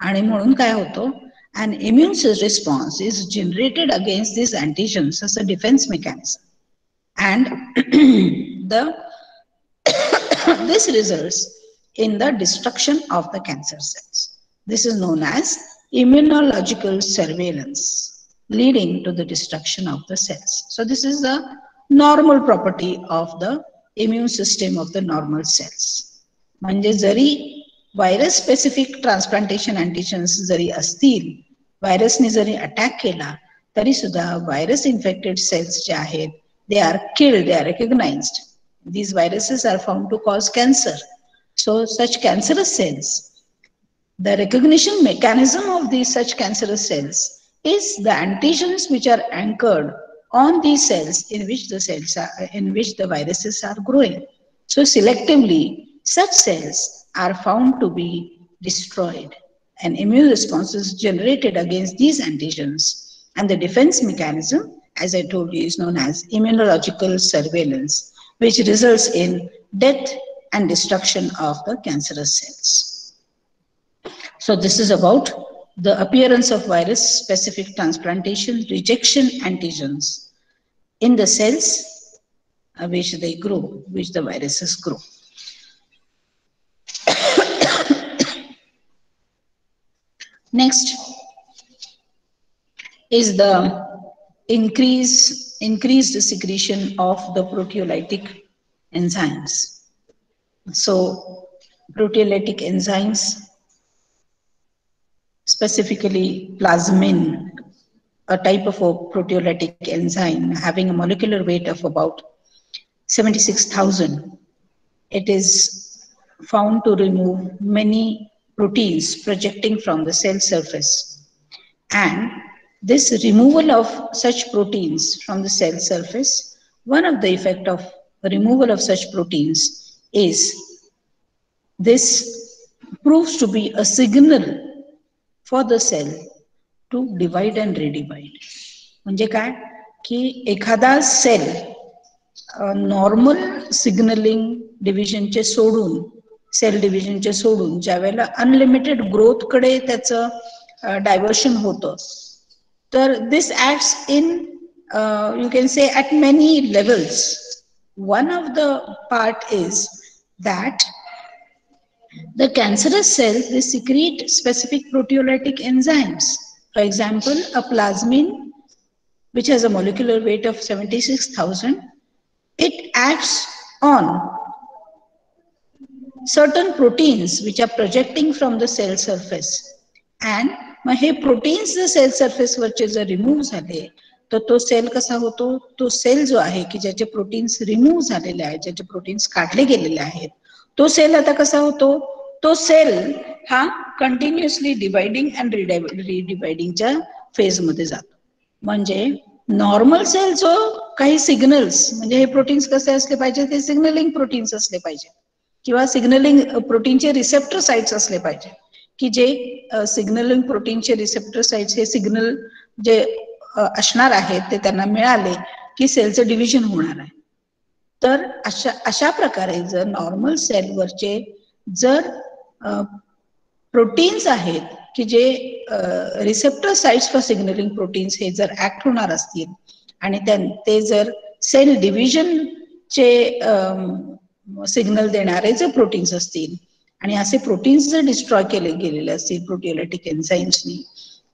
S4: आणि म्हणून काय होतं, an immune response is generated against these antigens as a defense mechanism, and this results in the destruction of the cancer cells. This is known as immunological surveillance, leading to the destruction of the cells. So this is the normal property of the immune system of the normal cells. म्हणजे जरी virus specific transplantation अँटीजन्स जरी असतील, व्हायरसने जरी attack केला तरी सुद्धा virus infected cells जे आहेत, they are killed, they are recognized. These viruses are found to cause cancer. So such cancerous cells, the recognition mechanism of these such cancerous cells is the antigens which are anchored on these cells in which the viruses are growing. So selectively, such cells are found to be destroyed, and immune response is generated against these antigens, and the defense mechanism, as I told you, is known as immunological surveillance, which results in death and destruction of the cancerous cells. So this is about the appearance of virus-specific transplantation rejection antigens in the cells which they grow, which the viruses grow. Next is the increased secretion of the proteolytic enzymes. So proteolytic enzymes, specifically plasmin, a type of a proteolytic enzyme having a molecular weight of about 76,000. It is found to remove many proteins projecting from the cell surface. And this removal of such proteins from the cell surface, one of the effect of removal of such proteins is this proves to be a signal for the cell to divide and redivide. म्हणजे काय की एखादा cell normal signalling डिव्हिजनचे सोडून, cell डिव्हिजनचे सोडून ज्या वेळेला unlimited growth कडे त्याचं डायव्हर्शन होतं, तर this acts in you can say at many levels. One of the part is that the cancerous cells, they secrete specific proteolytic enzymes. For example, a plasmin, which has a molecular weight of 76,000, it acts on certain proteins which are projecting from the cell surface. And हे proteins the cell surface वरचे जर remove झाले तर तो cell कसा होतो, तो cell जो आहे की ज्याचे प्रोटीन्स रिमूव्ह झालेले आहेत, ज्याचे प्रोटीन्स काढले गेलेले आहेत, तो सेल आता कसा होतो, तो सेल हा कंटिन्युअसली डिवाइडिंग अँड रिडिवाइडिंगच्या फेज मध्ये जातो. म्हणजे नॉर्मल सेल जो काही सिग्नल्स, म्हणजे हे प्रोटीन्स कसे असले पाहिजे, ते सिग्नलिंग प्रोटीन्स असले पाहिजे किंवा सिग्नलिंग प्रोटीनचे रिसेप्टर साइट्स असले पाहिजे की जे सिग्नलिंग प्रोटीनचे रिसेप्टर साइट्स हे सिग्नल जे असणार आहेत ते त्यांना मिळाले की सेलचं डिव्हिजन होणार आहे. तर अशा प्रकारे जर नॉर्मल सेलवरचे जर प्रोटीन्स आहेत की जे receptor sites for signalling proteins हे जर ऍक्ट होणार असतील आणि ते जर सेल डिव्हिजनचे सिग्नल देणारे जर प्रोटीन्स असतील आणि असे प्रोटीन्स जर डिस्ट्रॉय केले गेलेले असतील प्रोटिओलायटिक एन्झाइम्सनी,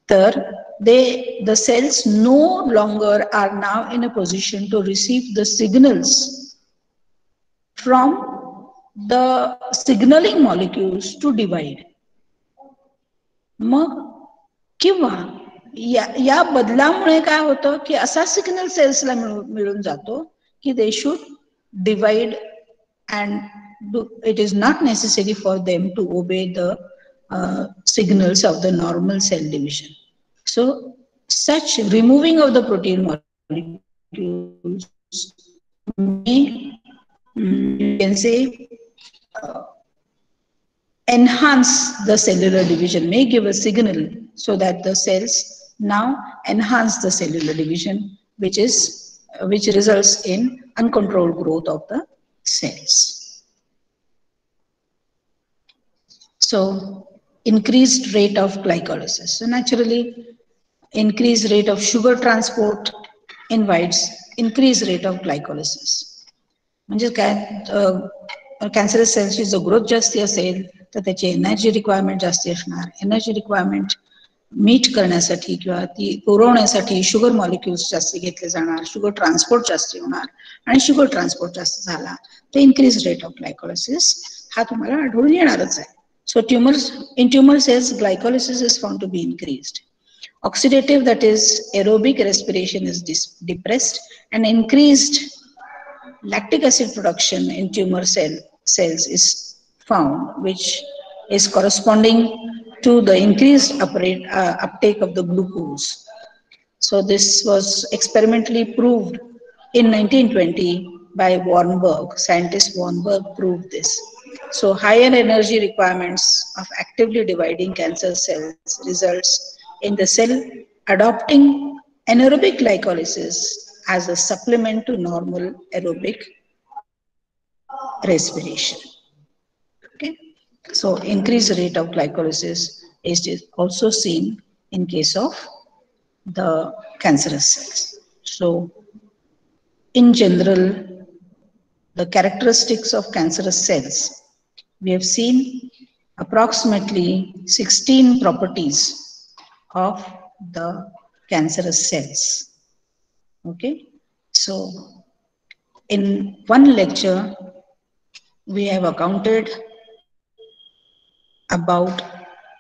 S4: तर the cells no longer are now in a position to receive the signals from the signaling molecules to divide. मग किंवा या बदलामुळे काय होतं की असा सिग्नल सेल्सला मिळून जातो की they should divide and it is not necessary for them to obey the signals of the normal cell division. So such removing of the protein molecules may, you can say, enhance the cellular division, may give a signal so that the cells now enhance the cellular division, which results in uncontrolled growth of the cells. So increased rate of glycolysis. So naturally, increased rate of sugar transport invites increased rate of glycolysis. म्हणजे काय, cancerous सेल्सची जो growth जास्ती असेल तर त्याची energy requirement जास्ती असणार. Energy requirement meet करण्यासाठी किंवा ती पुरवण्यासाठी शुगर मॉलिक्युल्स जास्त घेतले जाणार, शुगर ट्रान्सपोर्ट जास्त होणार आणि शुगर ट्रान्सपोर्ट जास्त झाला तर इन्क्रीज रेट ऑफ ग्लायकोलिसिस हा तुम्हाला आढळून येणारच आहे. So in tumor cells, glycolysis is found to be increased. Oxidative, that is aerobic respiration, is depressed, and increased lactic acid production in tumor cells is found, which is corresponding to the increased uptake of the glucose. So this was experimentally proved in 1920 by Warnberg. Scientist Warnberg proved this. So higher energy requirements of actively dividing cancer cells results in the cell adopting anaerobic glycolysis as a supplement to normal aerobic respiration. Okay, so increased rate of glycolysis is also seen in case of the cancerous cells. So in general, the characteristics of cancerous cells, we have seen approximately 16 properties of the cancerous cells. Okay, so in one lecture we have accounted about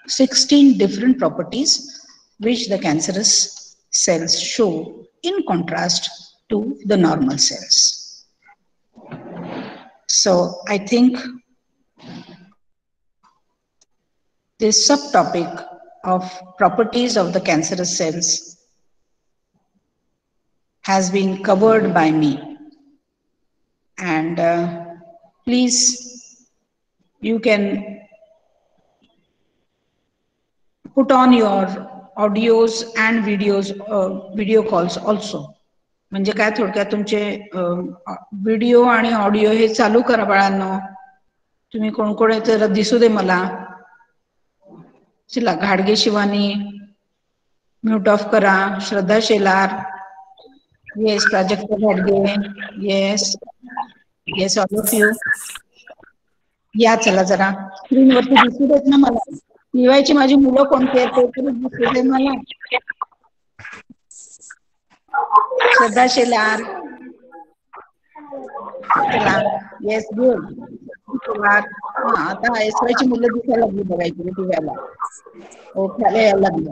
S4: 16 different properties which the cancerous cells show in contrast to the normal cells. So I think this subtopic of properties of the cancerous cells has been covered by me, and please, you can put on your audios and videos, video calls also. म्हणजे काय थोडक्यात तुमचे video आणि audio हे चालू करा बाळांनो. तुम्ही कोण कोण आहे तर दिसू दे मला. चला, घाडगे शिवानी म्यूट ऑफ करा. श्रद्धा शेलार, येस. प्राजक्ता घाडगे, yes yes. All of you या. चला जरा स्क्रीनवरती दिसू देत ना मला. लिवायची माझी मुलं कोणती आहेत ते तरी दिसू दे मला. श्रद्धा शेलार, चला. Yes, good. हा, आता एसवायची मुलं दिसायला लागली बघायची टीव्हीला. ओळखायला यायला लागलं.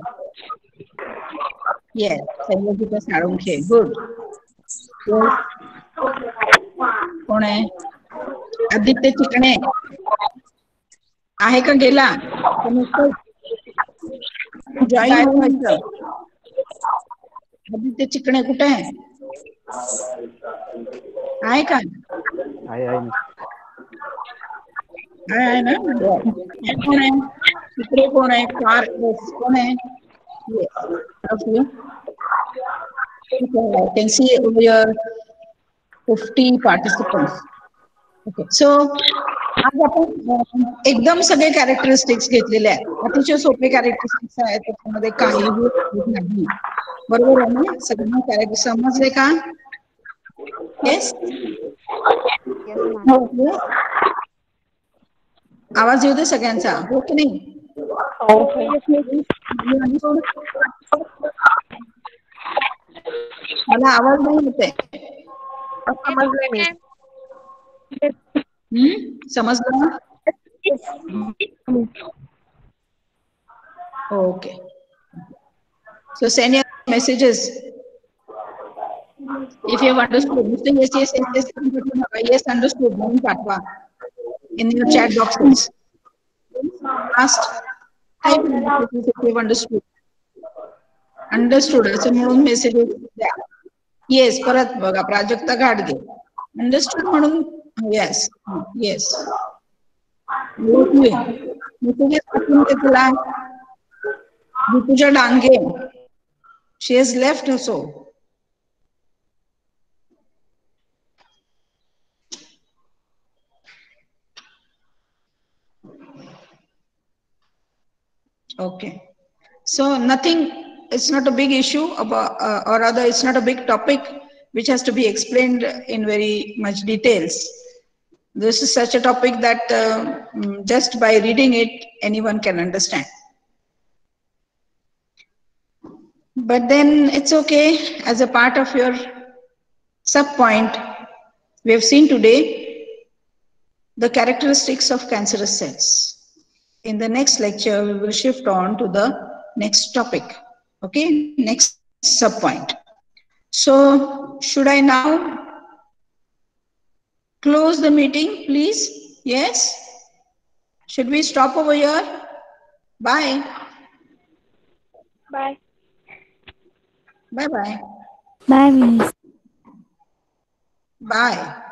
S4: येस. संयोगिता साळुंखे, गुड. कोण आहे? आदित्य चिकणे आहे का? गेला? जॉईन व्हायचं. आदित्य चिकणे कुठे आहे? आहे का? आहे ना. कोण आहे तिकडे? कोण आहे? फार कोण आहे? I can see over your 50 participants. Okay, so आज आपण एकदम सगळे कॅरेक्टरिस्टिक्स घेतलेले आहेत. अतिशय सोपे कॅरेक्टरिस्टिक्स आहेत, त्याच्यामध्ये काहीही नाही. बरोबर आहे ना? सगळ्यांना कॅरेक्टर समजले का? येस. आवाज येऊ दे सगळ्यांचा, हो की नाही? मला आवाज नाही येते. समजलं? Okay. So send your messages if you have understood. Yes, understood. म्हणून पाठवा in your chat boxes. Last type if you have understood. Understood असं म्हणून मेसेजेस द्या. येस. परत बघा, प्राजक्ता घाडगे अंडरस्टूड म्हणून. Yes yes. मेसेजेस पाठवून ते तुला. Rutuja Dange, she has left also. Okay, so nothing, it's not a big issue about, or rather it's not a big topic which has to be explained in very much details. This is such a topic that just by reading it anyone can understand. But then it's okay, as a part of your sub point, we have seen today the characteristics of cancerous cells. In the next lecture, we will shift on to the next topic. Okay, next sub point. So should I now close the meeting, please? Yes? Should we stop over here? Bye.
S2: Bye.
S4: Bye-bye.
S7: Bye, Miss.
S4: Bye.